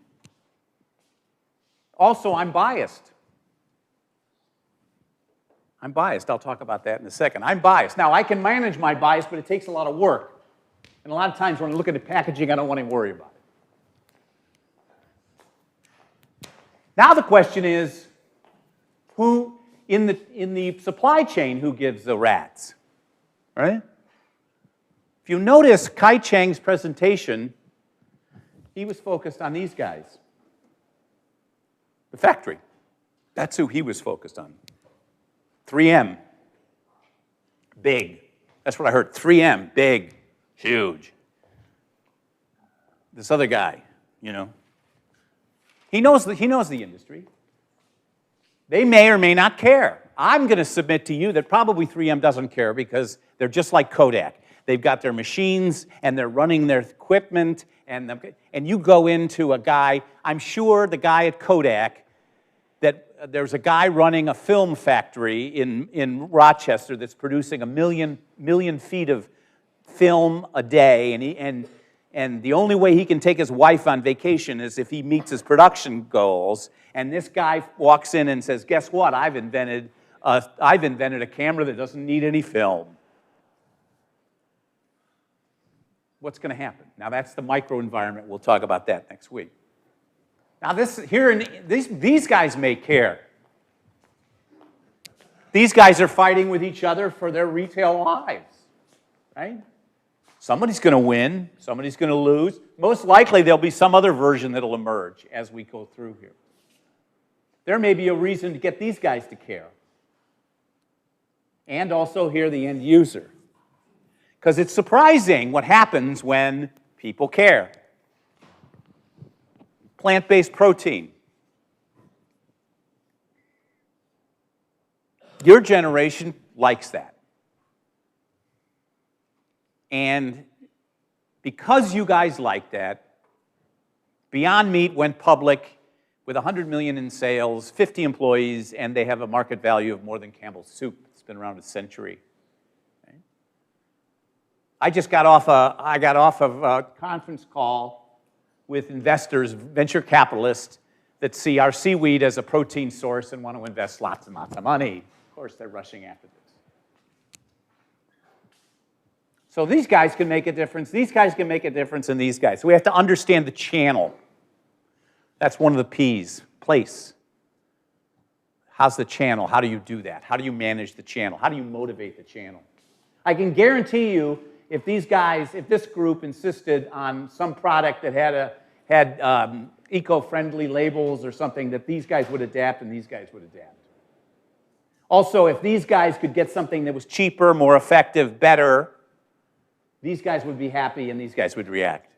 Also, I'm biased. I'm biased. I'll talk about that in a second. I'm biased. Now, I can manage my bias, but it takes a lot of work. And a lot of times when I look at the packaging, I don't want to worry about it. Now the question is, who in the supply chain, who gives the rats? Right? If you notice Kaichang's presentation, he was focused on these guys. The factory. That's who he was focused on. 3M. Big. That's what I heard. 3M. Big. Huge. This other guy, you know. He knows the industry. They may or may not care. I'm going to submit to you that probably 3M doesn't care because they're just like Kodak. They've got their machines and they're running their equipment and you go into a guy, I'm sure the guy at Kodak, that there's a guy running a film factory in Rochester that's producing a million feet of film a day, and the only way he can take his wife on vacation is if he meets his production goals. And this guy walks in and says, "Guess what? I've invented a camera that doesn't need any film." What's going to happen? Now that's the microenvironment. We'll talk about that next week. Now these guys may care. These guys are fighting with each other for their retail lives, right? Somebody's going to win, somebody's going to lose. Most likely there'll be some other version that'll emerge as we go through here. There may be a reason to get these guys to care. And also here the end user. Because it's surprising what happens when people care. Plant-based protein. Your generation likes that. And because you guys like that, Beyond Meat went public with $100 million in sales, 50 employees, and they have a market value of more than Campbell's Soup. It's been around a century. Okay. I got off of a conference call with investors, venture capitalists, that see our seaweed as a protein source and want to invest lots and lots of money. Of course, they're rushing after this. So these guys can make a difference, these guys can make a difference, and these guys. So we have to understand the channel. That's one of the P's, place. How's the channel? How do you do that? How do you manage the channel? How do you motivate the channel? I can guarantee you, if this group insisted on some product that had eco-friendly labels or something, that these guys would adapt and these guys would adapt. Also, if these guys could get something that was cheaper, more effective, better, these guys would be happy and these guys would react.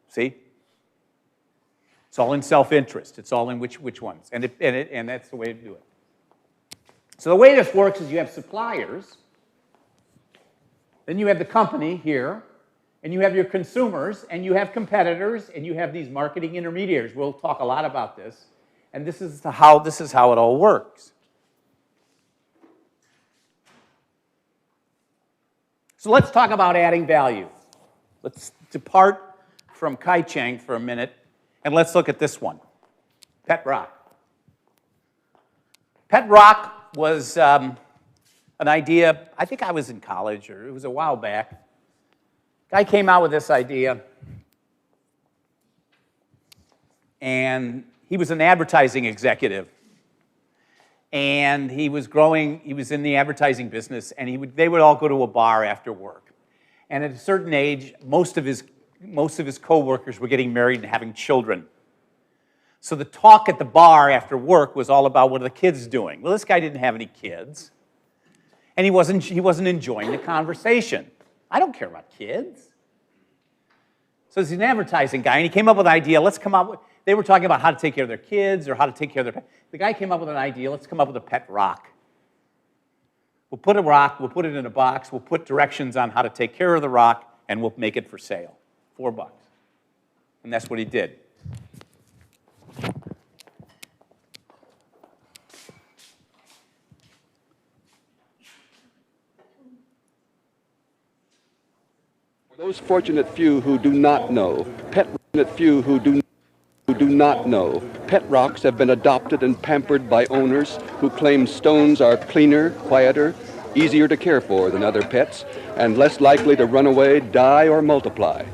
See? It's all in self-interest. It's all in which ones. And that's the way to do it. So the way this works is you have suppliers, then you have the company here, and you have your consumers, and you have competitors, and you have these marketing intermediaries. We'll talk a lot about this. And this is how it all works. So let's talk about adding value. Let's depart from Kaichang for a minute, and let's look at this one, Pet Rock. Pet Rock was an idea, I think I was in college, or it was a while back. Guy came out with this idea, and he was an advertising executive. And he was in the advertising business, and they would all go to a bar after work. And at a certain age, most of his co-workers were getting married and having children. So the talk at the bar after work was all about what are the kids doing. Well, this guy didn't have any kids, and he wasn't enjoying the conversation. I don't care about kids. So he's an advertising guy, and he came up with an idea. They were talking about how to take care of their kids or how to take care of their pets. The guy came up with an idea. Let's come up with a pet rock. We'll put a rock, we'll put it in a box, we'll put directions on how to take care of the rock, and we'll make it for sale. $4. And that's what he did. Those fortunate few who do not know, pet rocks have been adopted and pampered by owners who claim stones are cleaner, quieter, easier to care for than other pets, and less likely to run away, die, or multiply.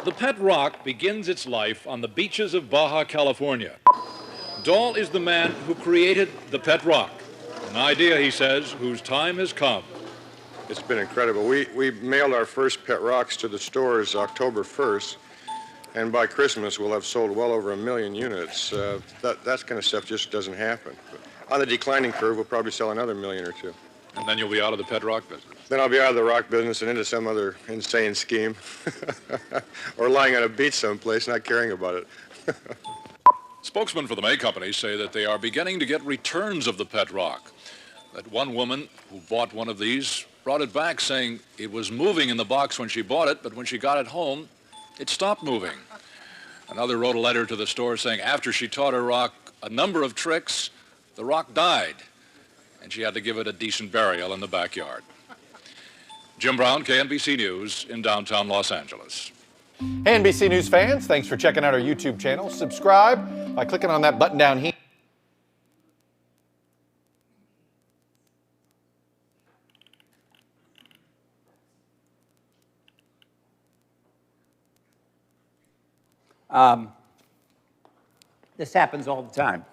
The pet rock begins its life on the beaches of Baja California. Dahl is the man who created the pet rock, an idea, he says, whose time has come. It's been incredible. We mailed our first pet rocks to the stores October 1st, and by Christmas we'll have sold well over 1 million units. That kind of stuff just doesn't happen. But on the declining curve, we'll probably sell another 1 million or 2. And then you'll be out of the pet rock business. Then I'll be out of the rock business and into some other insane scheme. Or lying on a beach someplace, not caring about it. Spokesmen for the May Company say that they are beginning to get returns of the pet rock. That one woman who bought one of these brought it back saying it was moving in the box when she bought it, but when she got it home, it stopped moving. Another wrote a letter to the store saying after she taught her rock a number of tricks, the rock died, and she had to give it a decent burial in the backyard. Jim Brown, KNBC News in downtown Los Angeles. Hey, NBC News fans, thanks for checking out our YouTube channel. Subscribe by clicking on that button down here. This happens all the time.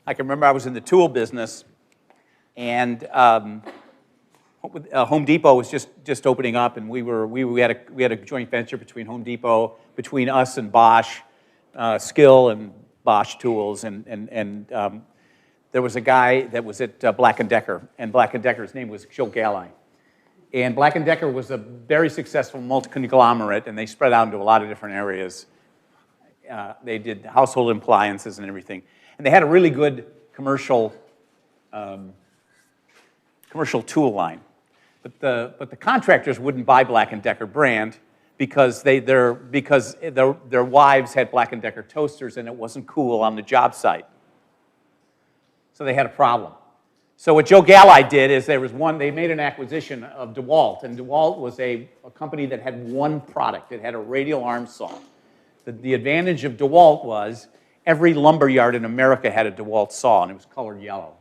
I can remember I was in the tool business, and Home Depot was just opening up, and we had a joint venture between Home Depot, between us and Bosch, Skill and Bosch Tools, and there was a guy that was at Black & Decker, and Black & Decker's name was Joe Galli. And Black & Decker was a very successful multi-conglomerate, and they spread out into a lot of different areas. They did household appliances and everything. And they had a really good commercial tool line. But the contractors wouldn't buy Black & Decker brand because their wives had Black & Decker toasters and it wasn't cool on the job site. So they had a problem. So what Joe Galli did is they made an acquisition of DeWalt, and DeWalt was a company that had one product. It had a radial arm saw. The advantage of DeWalt was every lumber yard in America had a DeWalt saw, and it was colored yellow.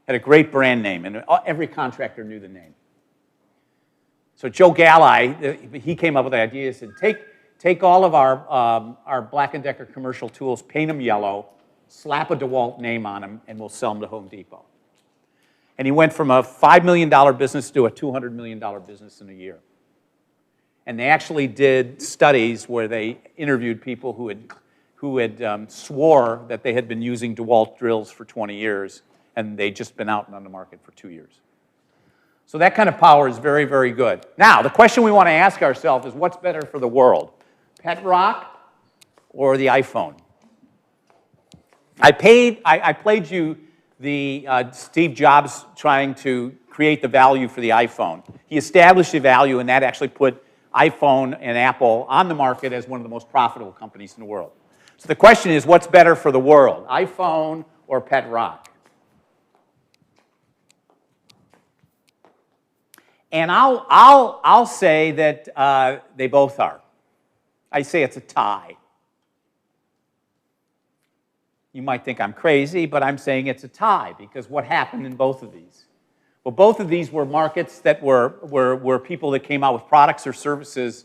Had a great brand name, and every contractor knew the name. So Joe Galli, he came up with the idea. He said, take all of our Black & Decker commercial tools, paint them yellow, slap a DeWalt name on them, and we'll sell them to Home Depot. And he went from a $5 million business to a $200 million business in a year. And they actually did studies where they interviewed people who had swore that they had been using DeWalt drills for 20 years, and they'd just been out and on the market for 2 years. So that kind of power is very, very good. Now, the question we want to ask ourselves is, what's better for the world? Pet rock or the iPhone? I played you the Steve Jobs trying to create the value for the iPhone. He established the value, and that actually put iPhone and Apple on the market as one of the most profitable companies in the world. So the question is, what's better for the world, iPhone or pet rock? And I'll say that they both are. I say it's a tie. You might think I'm crazy, but I'm saying it's a tie, because what happened in both of these? Well, both of these were markets that were people that came out with products or services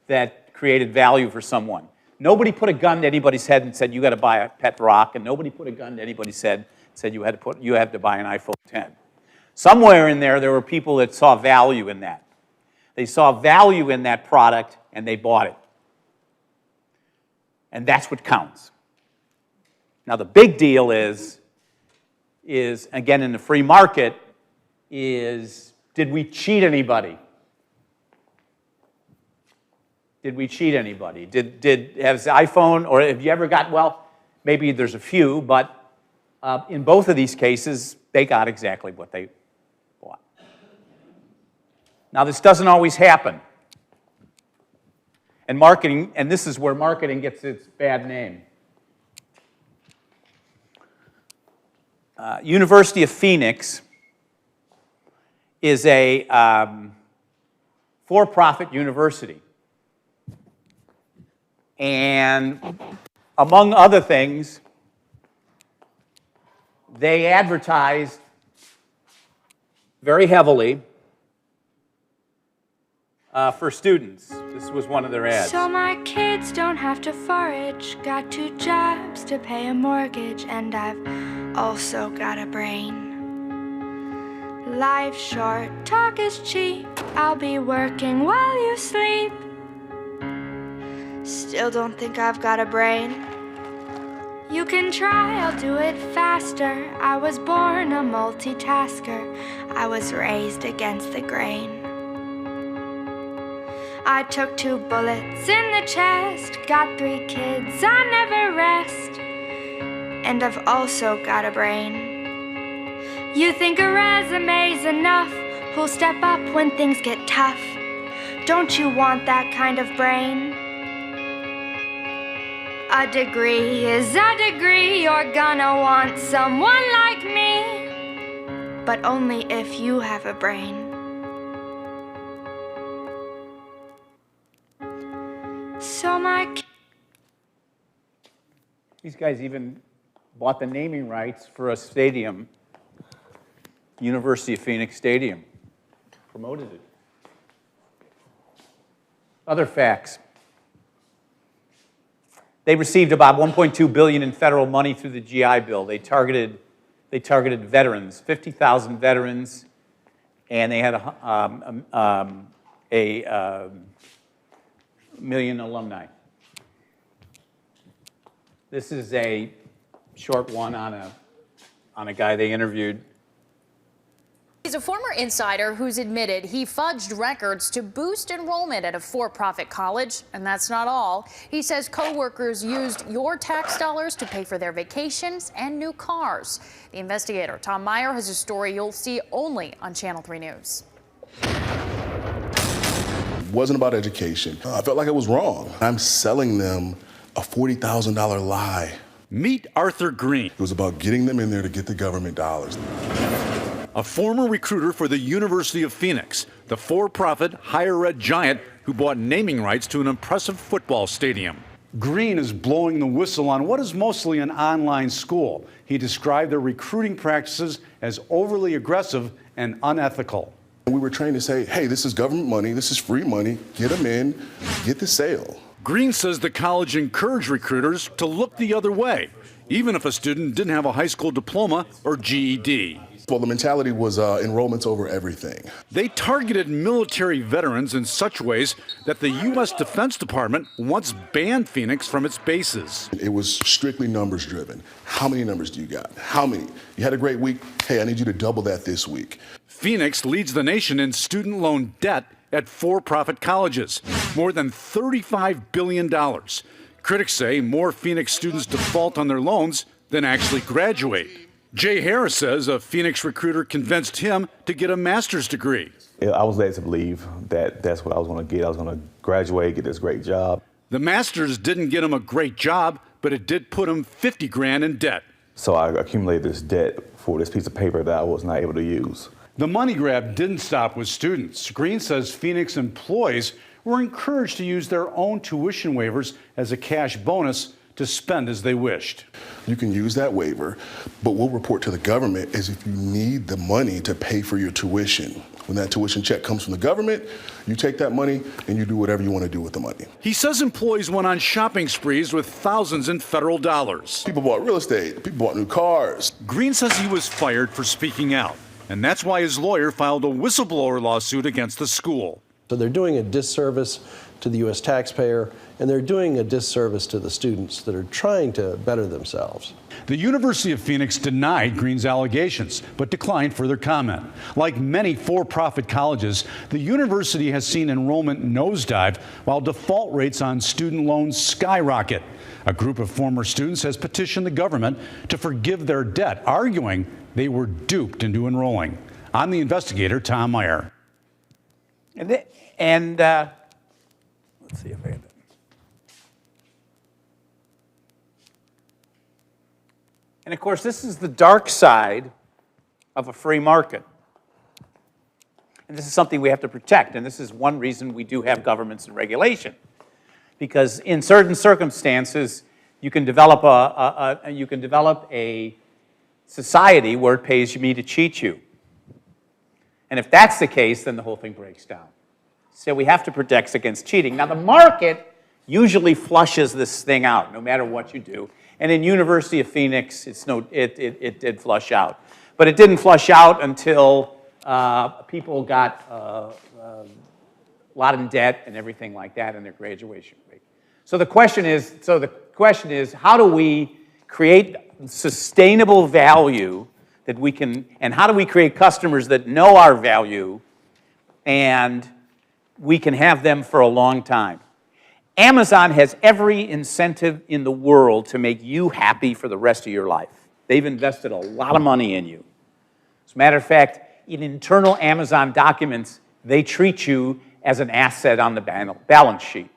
that created value for someone. Nobody put a gun to anybody's head and said, you got to buy a pet rock, and nobody put a gun to anybody's head and said you have to buy an iPhone 10. Somewhere in there were people that saw value in that. They saw value in that product, and they bought it. And that's what counts. Now, the big deal is again, in the free market, did we cheat anybody? Did we cheat anybody? Has iPhone, or have you ever got, well, maybe there's a few, but in both of these cases, they got exactly what they bought. Now, this doesn't always happen. And this is where marketing gets its bad name. University of Phoenix is a for-profit university. And among other things, they advertised very heavily for students. This was one of their ads. So my kids don't have to forage, got 2 jobs to pay a mortgage, and I've also got a brain. Life's short, talk is cheap, I'll be working while you sleep. Still don't think I've got a brain. You can try, I'll do it faster. I was born a multitasker, I was raised against the grain. I took 2 bullets in the chest, got 3 kids, I never rest, and I've also got a brain. You think a resume's enough, who'll step up when things get tough? Don't you want that kind of brain? A degree is a degree, you're gonna want someone like me, but only if you have a brain. So These guys even bought the naming rights for a stadium, University of Phoenix Stadium, promoted it. Other facts. They received about $1.2 billion in federal money through the GI Bill. They targeted veterans, 50,000 veterans, and they had a million alumni. This is a short one on a guy they interviewed. He's a former insider who's admitted he fudged records to boost enrollment at a for-profit college, and that's not all. He says coworkers used your tax dollars to pay for their vacations and new cars. The investigator, Tom Meyer, has a story you'll see only on Channel 3 News. It wasn't about education. I felt like it was wrong. I'm selling them a $40,000 lie. Meet Arthur Green. It was about getting them in there to get the government dollars. A former recruiter for the University of Phoenix, the for-profit higher ed giant who bought naming rights to an impressive football stadium. Green is blowing the whistle on what is mostly an online school. He described their recruiting practices as overly aggressive and unethical. We were trained to say, hey, this is government money, this is free money, get them in, get the sale. Green says the college encouraged recruiters to look the other way, even if a student didn't have a high school diploma or GED. Well, the mentality was enrollments over everything. They targeted military veterans in such ways that the U.S. Defense Department once banned Phoenix from its bases. It was strictly numbers driven. How many numbers do you got? How many? You had a great week? Hey, I need you to double that this week. Phoenix leads the nation in student loan debt at for-profit colleges, more than $35 billion. Critics say more Phoenix students default on their loans than actually graduate. Jay Harris says a Phoenix recruiter convinced him to get a master's degree. I was led to believe that that's what I was going to get. I was going to graduate, get this great job. The master's didn't get him a great job, but it did put him $50,000 in debt. So I accumulated this debt for this piece of paper that I was not able to use. The money grab didn't stop with students. Green says Phoenix employees were encouraged to use their own tuition waivers as a cash bonus to spend as they wished. You can use that waiver, but we'll report to the government as if you need the money to pay for your tuition. When that tuition check comes from the government, you take that money and you do whatever you want to do with the money. He says employees went on shopping sprees with thousands in federal dollars. People bought real estate, people bought new cars. Green says he was fired for speaking out, and that's why his lawyer filed a whistleblower lawsuit against the school. So they're doing a disservice to the U.S. taxpayer, and they're doing a disservice to the students that are trying to better themselves. The University of Phoenix denied Green's allegations, but declined further comment. Like many for-profit colleges, the university has seen enrollment nosedive while default rates on student loans skyrocket. A group of former students has petitioned the government to forgive their debt, arguing they were duped into enrolling. I'm the investigator, Tom Meyer. Let's see if I have it. And of course, this is the dark side of a free market. And this is something we have to protect, and this is one reason we do have governments and regulation. Because in certain circumstances, you can develop a society where it pays me to cheat you. And if that's the case, then the whole thing breaks down. So we have to protect against cheating. Now, the market usually flushes this thing out, no matter what you do. And in University of Phoenix, it did flush out. But it didn't flush out until people got a lot in debt and everything like that in their graduation rate. So the question is, how do we create sustainable value that we can, and how do we create customers that know our value and we can have them for a long time? Amazon has every incentive in the world to make you happy for the rest of your life. They've invested a lot of money in you. As a matter of fact, in internal Amazon documents, they treat you as an asset on the balance sheet.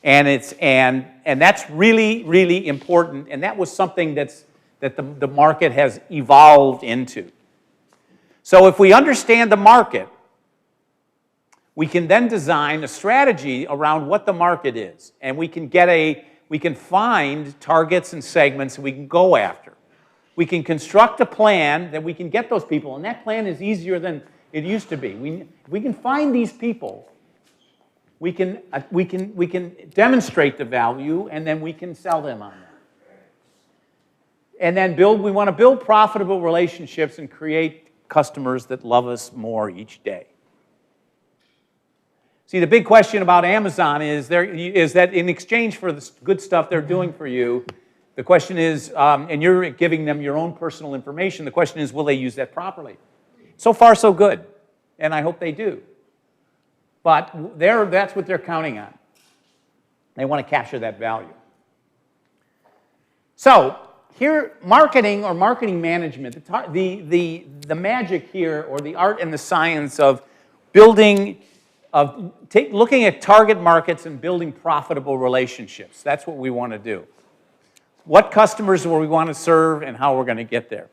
And that's really, really important, and that was something that the market has evolved into. So if we understand the market, we can then design a strategy around what the market is, and we can find targets and segments we can go after. We can construct a plan that we can get those people, and that plan is easier than it used to be. We can find these people. We can demonstrate the value, and then we can sell them on that. And then we want to build profitable relationships and create customers that love us more each day. See, the big question about Amazon is that in exchange for the good stuff they're doing for you, the question is, and you're giving them your own personal information, the question is, will they use that properly? So far, so good, and I hope they do. But that's what they're counting on. They want to capture that value. So here, marketing or marketing management, the magic here, or the art and the science of building, looking at target markets and building profitable relationships. That's what we want to do. What customers do we want to serve and how we're going to get there.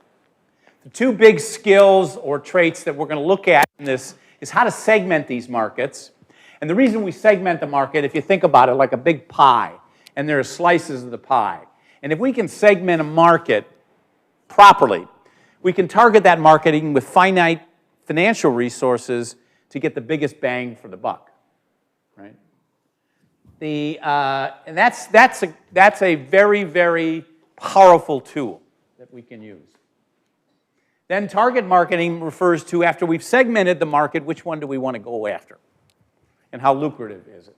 The two big skills or traits that we're going to look at in this is how to segment these markets. And the reason we segment the market, if you think about it like a big pie, and there are slices of the pie. And if we can segment a market properly, we can target that marketing with finite financial resources to get the biggest bang for the buck, right? And that's a very, very powerful tool that we can use. Then target marketing refers to, after we've segmented the market, which one do we want to go after? And how lucrative is it?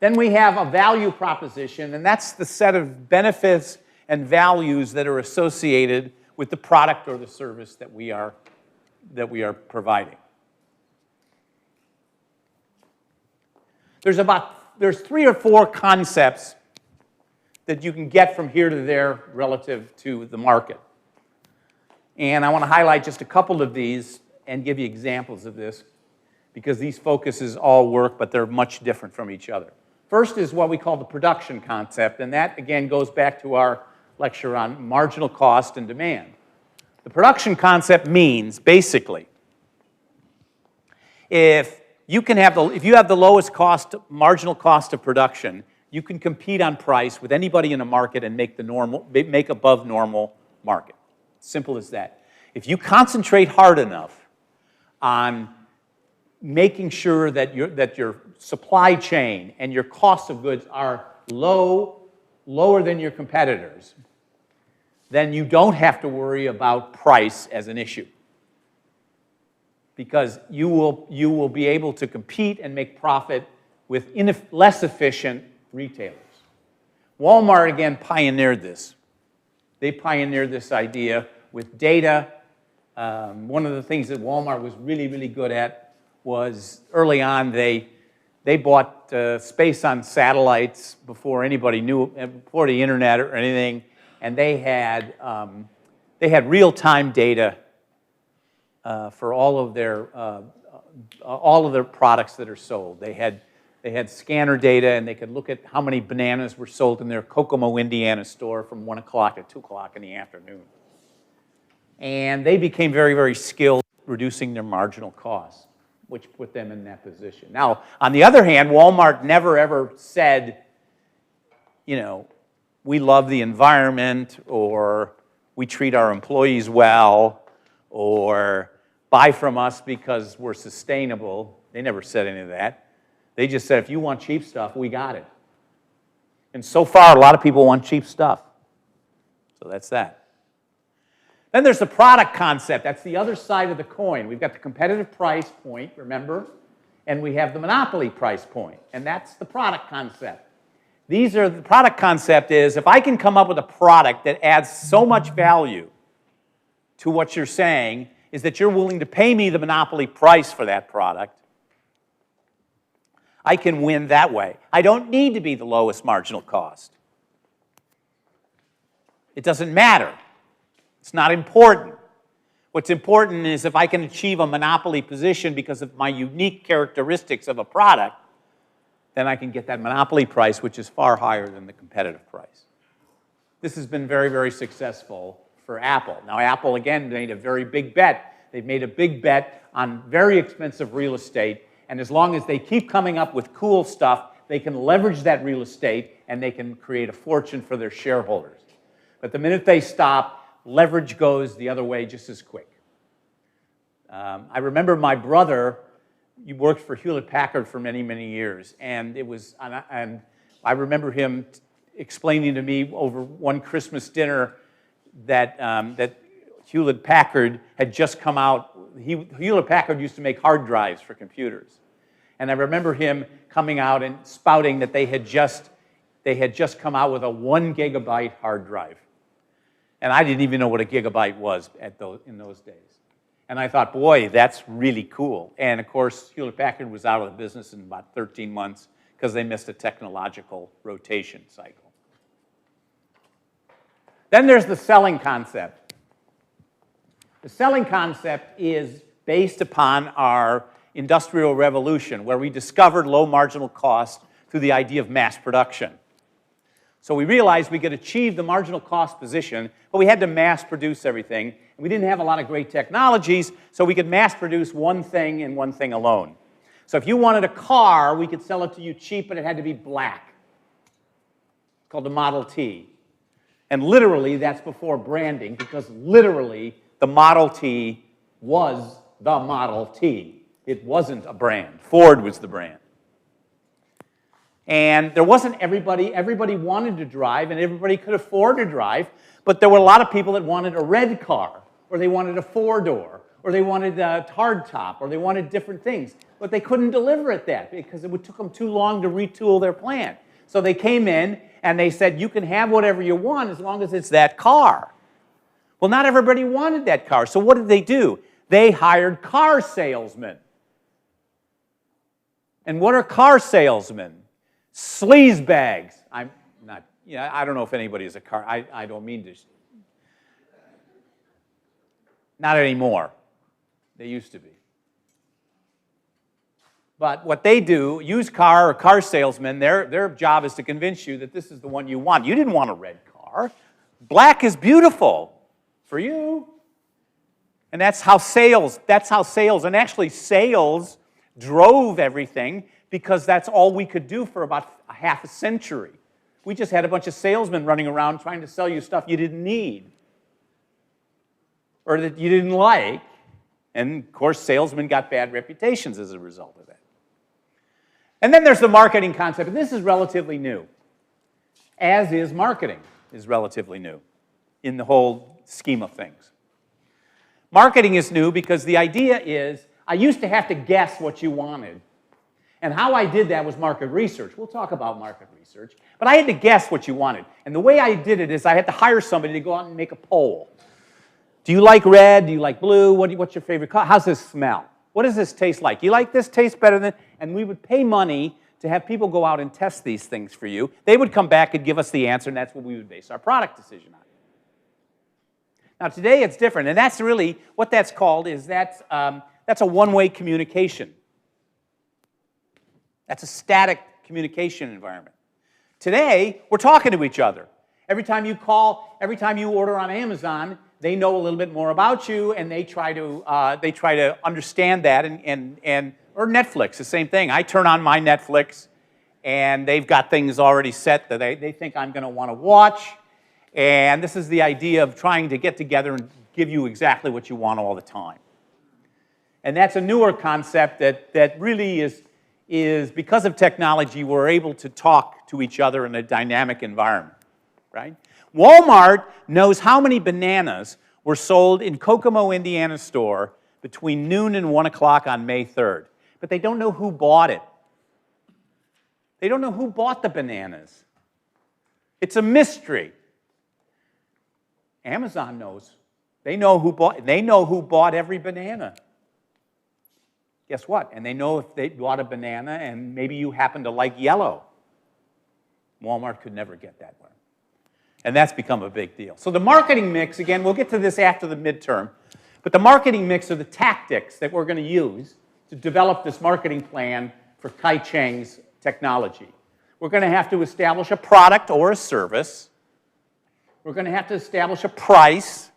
Then we have a value proposition, and that's the set of benefits and values that are associated with the product or the service that we are providing. There's 3 or 4 concepts that you can get from here to there relative to the market. And I want to highlight just a couple of these and give you examples of this, because these focuses all work, but they're much different from each other. First is what we call the production concept, and that, again, goes back to our lecture on marginal cost and demand. The production concept means, basically, if you have the lowest marginal cost of production, you can compete on price with anybody in a market and make above normal market. Simple as that. If you concentrate hard enough on making sure that your supply chain and your cost of goods are lower than your competitors, then you don't have to worry about price as an issue, because you will be able to compete and make profit with less efficient retailers. Walmart, again, pioneered this. They pioneered this idea with data. One of the things that Walmart was really, really good at was, early on, they bought space on satellites before anybody knew, before the internet or anything, and they had real-time data for all of their products that are sold. They had They had scanner data, and they could look at how many bananas were sold in their Kokomo, Indiana store from 1 o'clock to 2 o'clock in the afternoon. And they became very, very skilled at reducing their marginal costs, which put them in that position. Now, on the other hand, Walmart never, ever said, you know, we love the environment, or we treat our employees well, or buy from us because we're sustainable. They never said any of that. They just said, if you want cheap stuff, we got it. And so far, a lot of people want cheap stuff. So that's that. Then there's the product concept. That's the other side of the coin. We've got the competitive price point, remember? And we have the monopoly price point. And that's the product concept. The product concept is, if I can come up with a product that adds so much value to what you're saying, is that you're willing to pay me the monopoly price for that product, I can win that way. I don't need to be the lowest marginal cost. It doesn't matter. It's not important. What's important is if I can achieve a monopoly position because of my unique characteristics of a product, then I can get that monopoly price, which is far higher than the competitive price. This has been very, very successful for Apple. Now, Apple, again, made a very big bet. They've made a big bet on very expensive real estate, and as long as they keep coming up with cool stuff, they can leverage that real estate, and they can create a fortune for their shareholders. But the minute they stop, leverage goes the other way just as quick. I remember my brother, he worked for Hewlett-Packard for many, many years, and I remember him explaining to me over one Christmas dinner that Hewlett-Packard had just come out. Hewlett-Packard used to make hard drives for computers, and I remember him coming out and spouting that they had just come out with a 1 gigabyte hard drive. And I didn't even know what a gigabyte was in those days. And I thought, boy, that's really cool. And of course, Hewlett-Packard was out of the business in about 13 months because they missed a technological rotation cycle. Then there's the selling concept. The selling concept is based upon our Industrial Revolution, where we discovered low marginal cost through the idea of mass production. So we realized we could achieve the marginal cost position, but we had to mass produce everything. And we didn't have a lot of great technologies, so we could mass produce one thing and one thing alone. So if you wanted a car, we could sell it to you cheap, but it had to be black. It's called the Model T. And literally, that's before branding, because literally, the Model T was the Model T. It wasn't a brand. Ford was the brand. And there wasn't everybody wanted to drive, and everybody could afford to drive, but there were a lot of people that wanted a red car, or they wanted a four-door, or they wanted a hardtop, or they wanted different things. But they couldn't deliver at that because it took them too long to retool their plant. So they came in and they said, you can have whatever you want as long as it's that car. Well, not everybody wanted that car, so what did they do? They hired car salesmen. And what are car salesmen? Sleazebags. I'm not, I don't know if anybody is a car, I don't mean to. Not anymore. They used to be. But what they do, used car or car salesmen, their job is to convince you that this is the one you want. You didn't want a red car. Black is beautiful for you. And that's how sales, and actually sales drove everything, because that's all we could do for about a half a century. We just had a bunch of salesmen running around trying to sell you stuff you didn't need or that you didn't like. And, of course, salesmen got bad reputations as a result of that. And then there's the marketing concept, and this is relatively new, as is marketing is relatively new in the whole scheme of things. Marketing is new because the idea is I used to have to guess what you wanted. And how I did that was market research. We'll talk about market research. But I had to guess what you wanted. And the way I did it is I had to hire somebody to go out and make a poll. Do you like red? Do you like blue? What's your favorite color? How's this smell? What does this taste like? You like this taste better than... And we would pay money to have people go out and test these things for you. They would come back and give us the answer, and that's what we would base our product decision on. Now, today it's different, and that's really what that's called is that's a one-way communication. That's a static communication environment. Today, we're talking to each other. Every time you call, every time you order on Amazon, they know a little bit more about you, and they try to understand that. Or Netflix, the same thing. I turn on my Netflix, and they've got things already set that they think I'm going to want to watch. And this is the idea of trying to get together and give you exactly what you want all the time. And that's a newer concept that really is because of technology, we're able to talk to each other in a dynamic environment, right? Walmart knows how many bananas were sold in Kokomo, Indiana store between noon and 1 o'clock on May 3rd. But they don't know who bought it. They don't know who bought the bananas. It's a mystery. Amazon knows. They know who bought every banana. Guess what? And they know if they bought a banana and maybe you happen to like yellow. Walmart could never get that one. And that's become a big deal. So the marketing mix, again, we'll get to this after the midterm, but the marketing mix are the tactics that we're going to use to develop this marketing plan for Kaichang's technology. We're going to have to establish a product or a service. We're going to have to establish a price.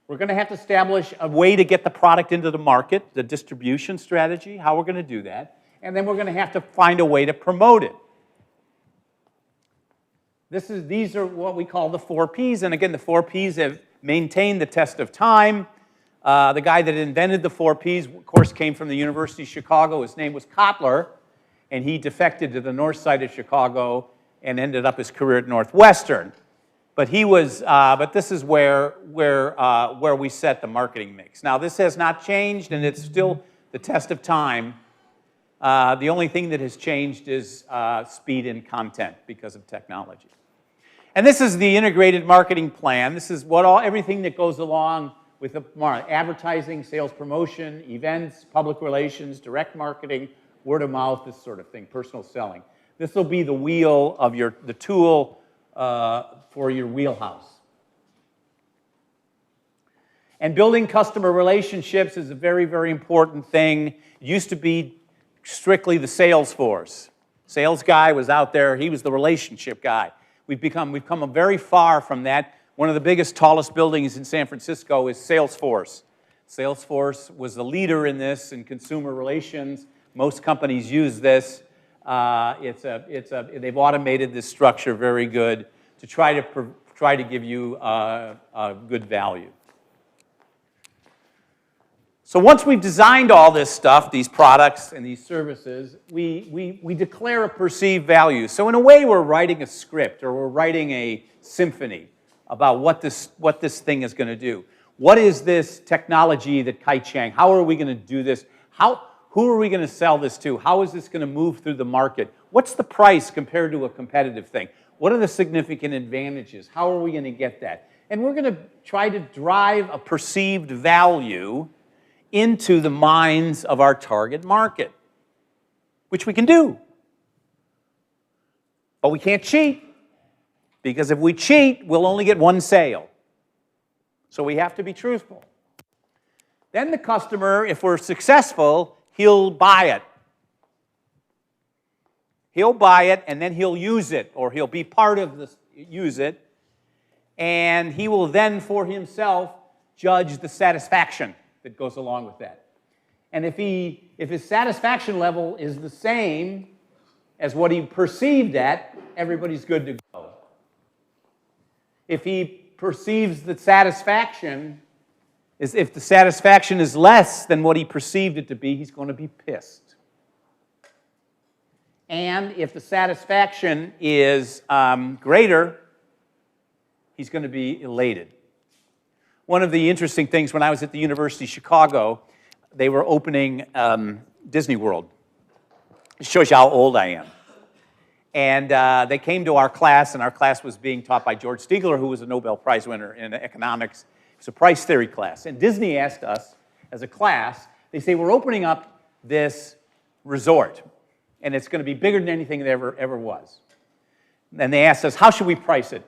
We're going to have to establish a way to get the product into the market, the distribution strategy, how we're going to do that. And then we're going to have to find a way to promote it. These are what we call the 4 Ps. And again, the 4 Ps have maintained the test of time. The guy that invented the 4 Ps, of course, came from the University of Chicago. His name was Kotler. And he defected to the north side of Chicago and ended up his career at Northwestern. But this is where we set the marketing mix. Now, this has not changed, and it's still the test of time. The only thing that has changed is speed and content because of technology. And this is the integrated marketing plan. This is everything that goes along with the advertising, sales promotion, events, public relations, direct marketing, word of mouth, this sort of thing, personal selling. This will be the wheel of the tool for your wheelhouse. And building customer relationships is a very, very important thing. It used to be strictly the sales force. Sales guy was out there. He was the relationship guy. We've come very far from that. One of the biggest, tallest buildings in San Francisco is Salesforce. Salesforce was the leader in this in consumer relations. Most companies use this. They've automated this structure very good to try to give you a good value. So once we've designed all this stuff, these products and these services, we declare a perceived value. So in a way, we're writing a script or we're writing a symphony about what this thing is going to do. What is this technology that Kaichang? How are we going to do this? Who are we going to sell this to? How is this going to move through the market? What's the price compared to a competitive thing? What are the significant advantages? How are we going to get that? And we're going to try to drive a perceived value into the minds of our target market, which we can do. But we can't cheat, because if we cheat, we'll only get one sale. So we have to be truthful. Then the customer, if we're successful, he'll buy it. He'll buy it, and then he'll use it, or he'll be part of this, use it, and he will then, for himself, judge the satisfaction that goes along with that. And if his satisfaction level is the same as what he perceived at, everybody's good to go. If he perceives that satisfaction if the satisfaction is less than what he perceived it to be, he's going to be pissed. And if the satisfaction is greater, he's going to be elated. One of the interesting things, when I was at the University of Chicago, they were opening Disney World. It shows you how old I am. And they came to our class, and our class was being taught by George Stigler, who was a Nobel Prize winner in economics. It's a price theory class. And Disney asked us, as a class, they say, we're opening up this resort, and it's going to be bigger than anything that ever was. And they asked us, how should we price it?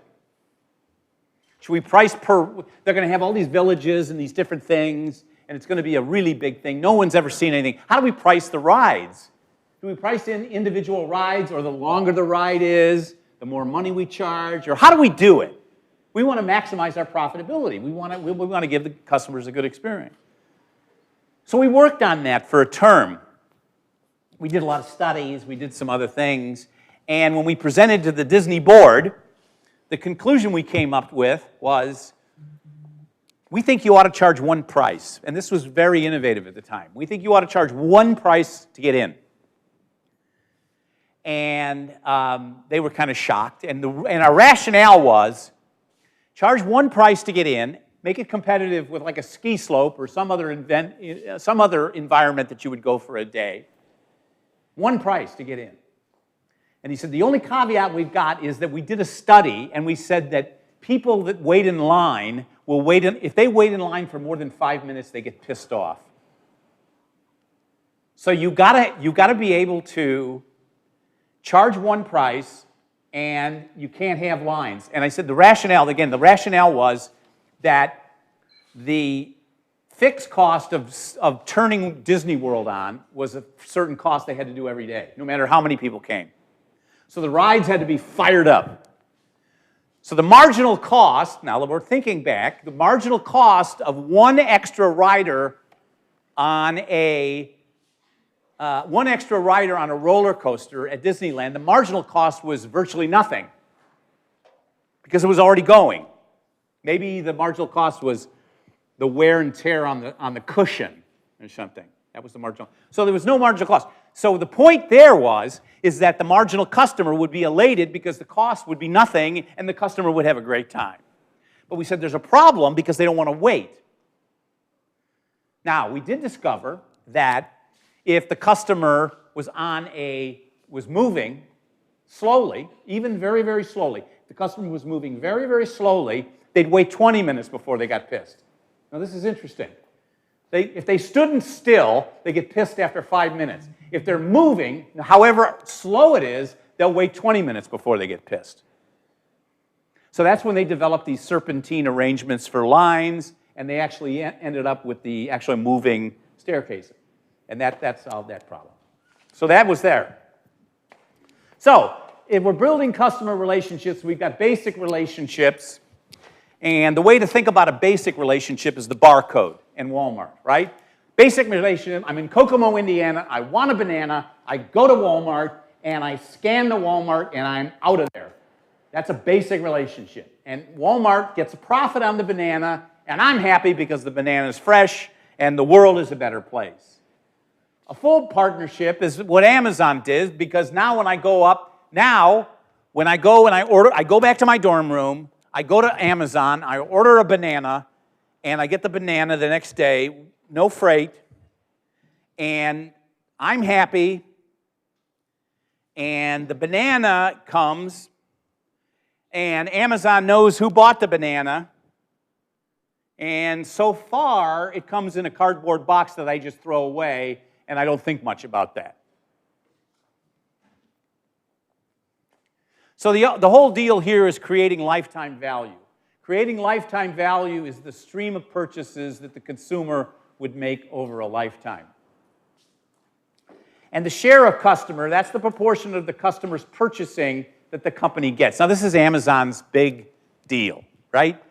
Should we price per... They're going to have all these villages and these different things, and it's going to be a really big thing. No one's ever seen anything. How do we price the rides? Do we price in individual rides, or the longer the ride is, the more money we charge, or how do we do it? We want to maximize our profitability. We want to give the customers a good experience. So we worked on that for a term. We did a lot of studies, we did some other things, and when we presented to the Disney board, the conclusion we came up with was, we think you ought to charge one price, and this was very innovative at the time. We think you ought to charge one price to get in. And they were kind of shocked, and our rationale was, charge one price to get in, make it competitive with like a ski slope or some other environment that you would go for a day. One price to get in. And he said, the only caveat we've got is that we did a study, and we said that people that wait in line will wait in, if they wait in line for more than 5 minutes, they get pissed off. So you gotta be able to charge one price, and you can't have lines. And I said the rationale was that the fixed cost of turning Disney World on was a certain cost they had to do every day, no matter how many people came. So the rides had to be fired up. So the marginal cost, now that we're thinking back, the marginal cost of one extra rider on a roller coaster at Disneyland, the marginal cost was virtually nothing because it was already going. Maybe the marginal cost was the wear and tear on the cushion or something. That was the marginal. So there was no marginal cost. So the point there is that the marginal customer would be elated because the cost would be nothing and the customer would have a great time. But we said there's a problem because they don't want to wait. Now, we did discover that if the customer was moving slowly, even very, very slowly, if the customer was moving very, very slowly, they'd wait 20 minutes before they got pissed. Now, this is interesting. If they stood still, they get pissed after 5 minutes. If they're moving, however slow it is, they'll wait 20 minutes before they get pissed. So that's when they developed these serpentine arrangements for lines, and they actually ended up with the actually moving staircase. And that solved that problem. So that was there. So if we're building customer relationships, we've got basic relationships. And the way to think about a basic relationship is the barcode in Walmart, right? Basic relationship, I'm in Kokomo, Indiana, I want a banana, I go to Walmart, and I scan the Walmart, and I'm out of there. That's a basic relationship. And Walmart gets a profit on the banana, and I'm happy because the banana is fresh, and the world is a better place. A full partnership is what Amazon did, because now when I go and I order, I go back to my dorm room, I go to Amazon, I order a banana, and I get the banana the next day, no freight, and I'm happy, and the banana comes, and Amazon knows who bought the banana, and so far it comes in a cardboard box that I just throw away, and I don't think much about that. So the whole deal here is creating lifetime value. Creating lifetime value is the stream of purchases that the consumer would make over a lifetime. And the share of customer, that's the proportion of the customer's purchasing that the company gets. Now, this is Amazon's big deal, right?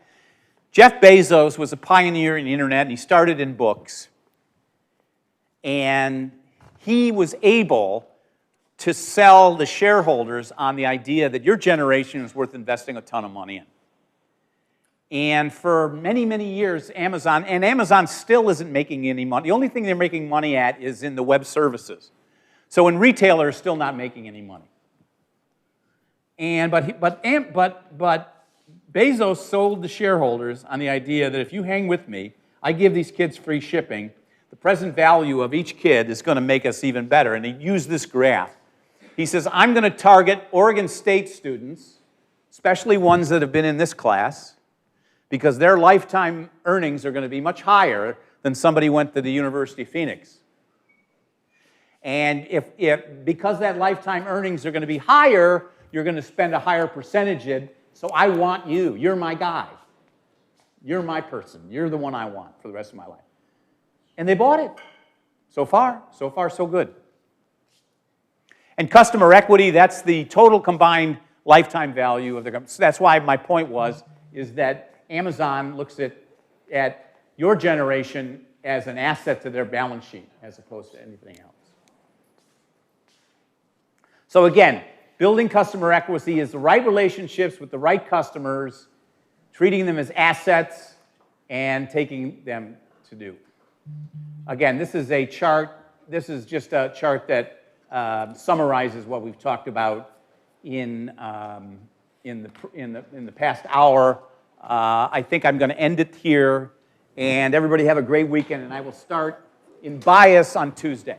Jeff Bezos was a pioneer in the internet, and he started in books. And he was able to sell the shareholders on the idea that your generation is worth investing a ton of money in. And for many, many years, Amazon still isn't making any money. The only thing they're making money at is in the web services. So in retail, they're still not making any money. But Bezos sold the shareholders on the idea that if you hang with me, I give these kids free shipping, the present value of each kid is going to make us even better. And he used this graph. He says, I'm going to target Oregon State students, especially ones that have been in this class, because their lifetime earnings are going to be much higher than somebody who went to the University of Phoenix. And because that lifetime earnings are going to be higher, you're going to spend a higher percentage. So I want you. You're my guy. You're my person. You're the one I want for the rest of my life. And they bought it. So far, so good. And customer equity, that's the total combined lifetime value of the company. So that's why my point is that Amazon looks at your generation as an asset to their balance sheet as opposed to anything else. So again, building customer equity is the right relationships with the right customers, treating them as assets, and taking them to do. Again, this is a chart. This is just a chart that summarizes what we've talked about in the past hour. I think I'm going to end it here, and everybody have a great weekend. And I will start in bias on Tuesday.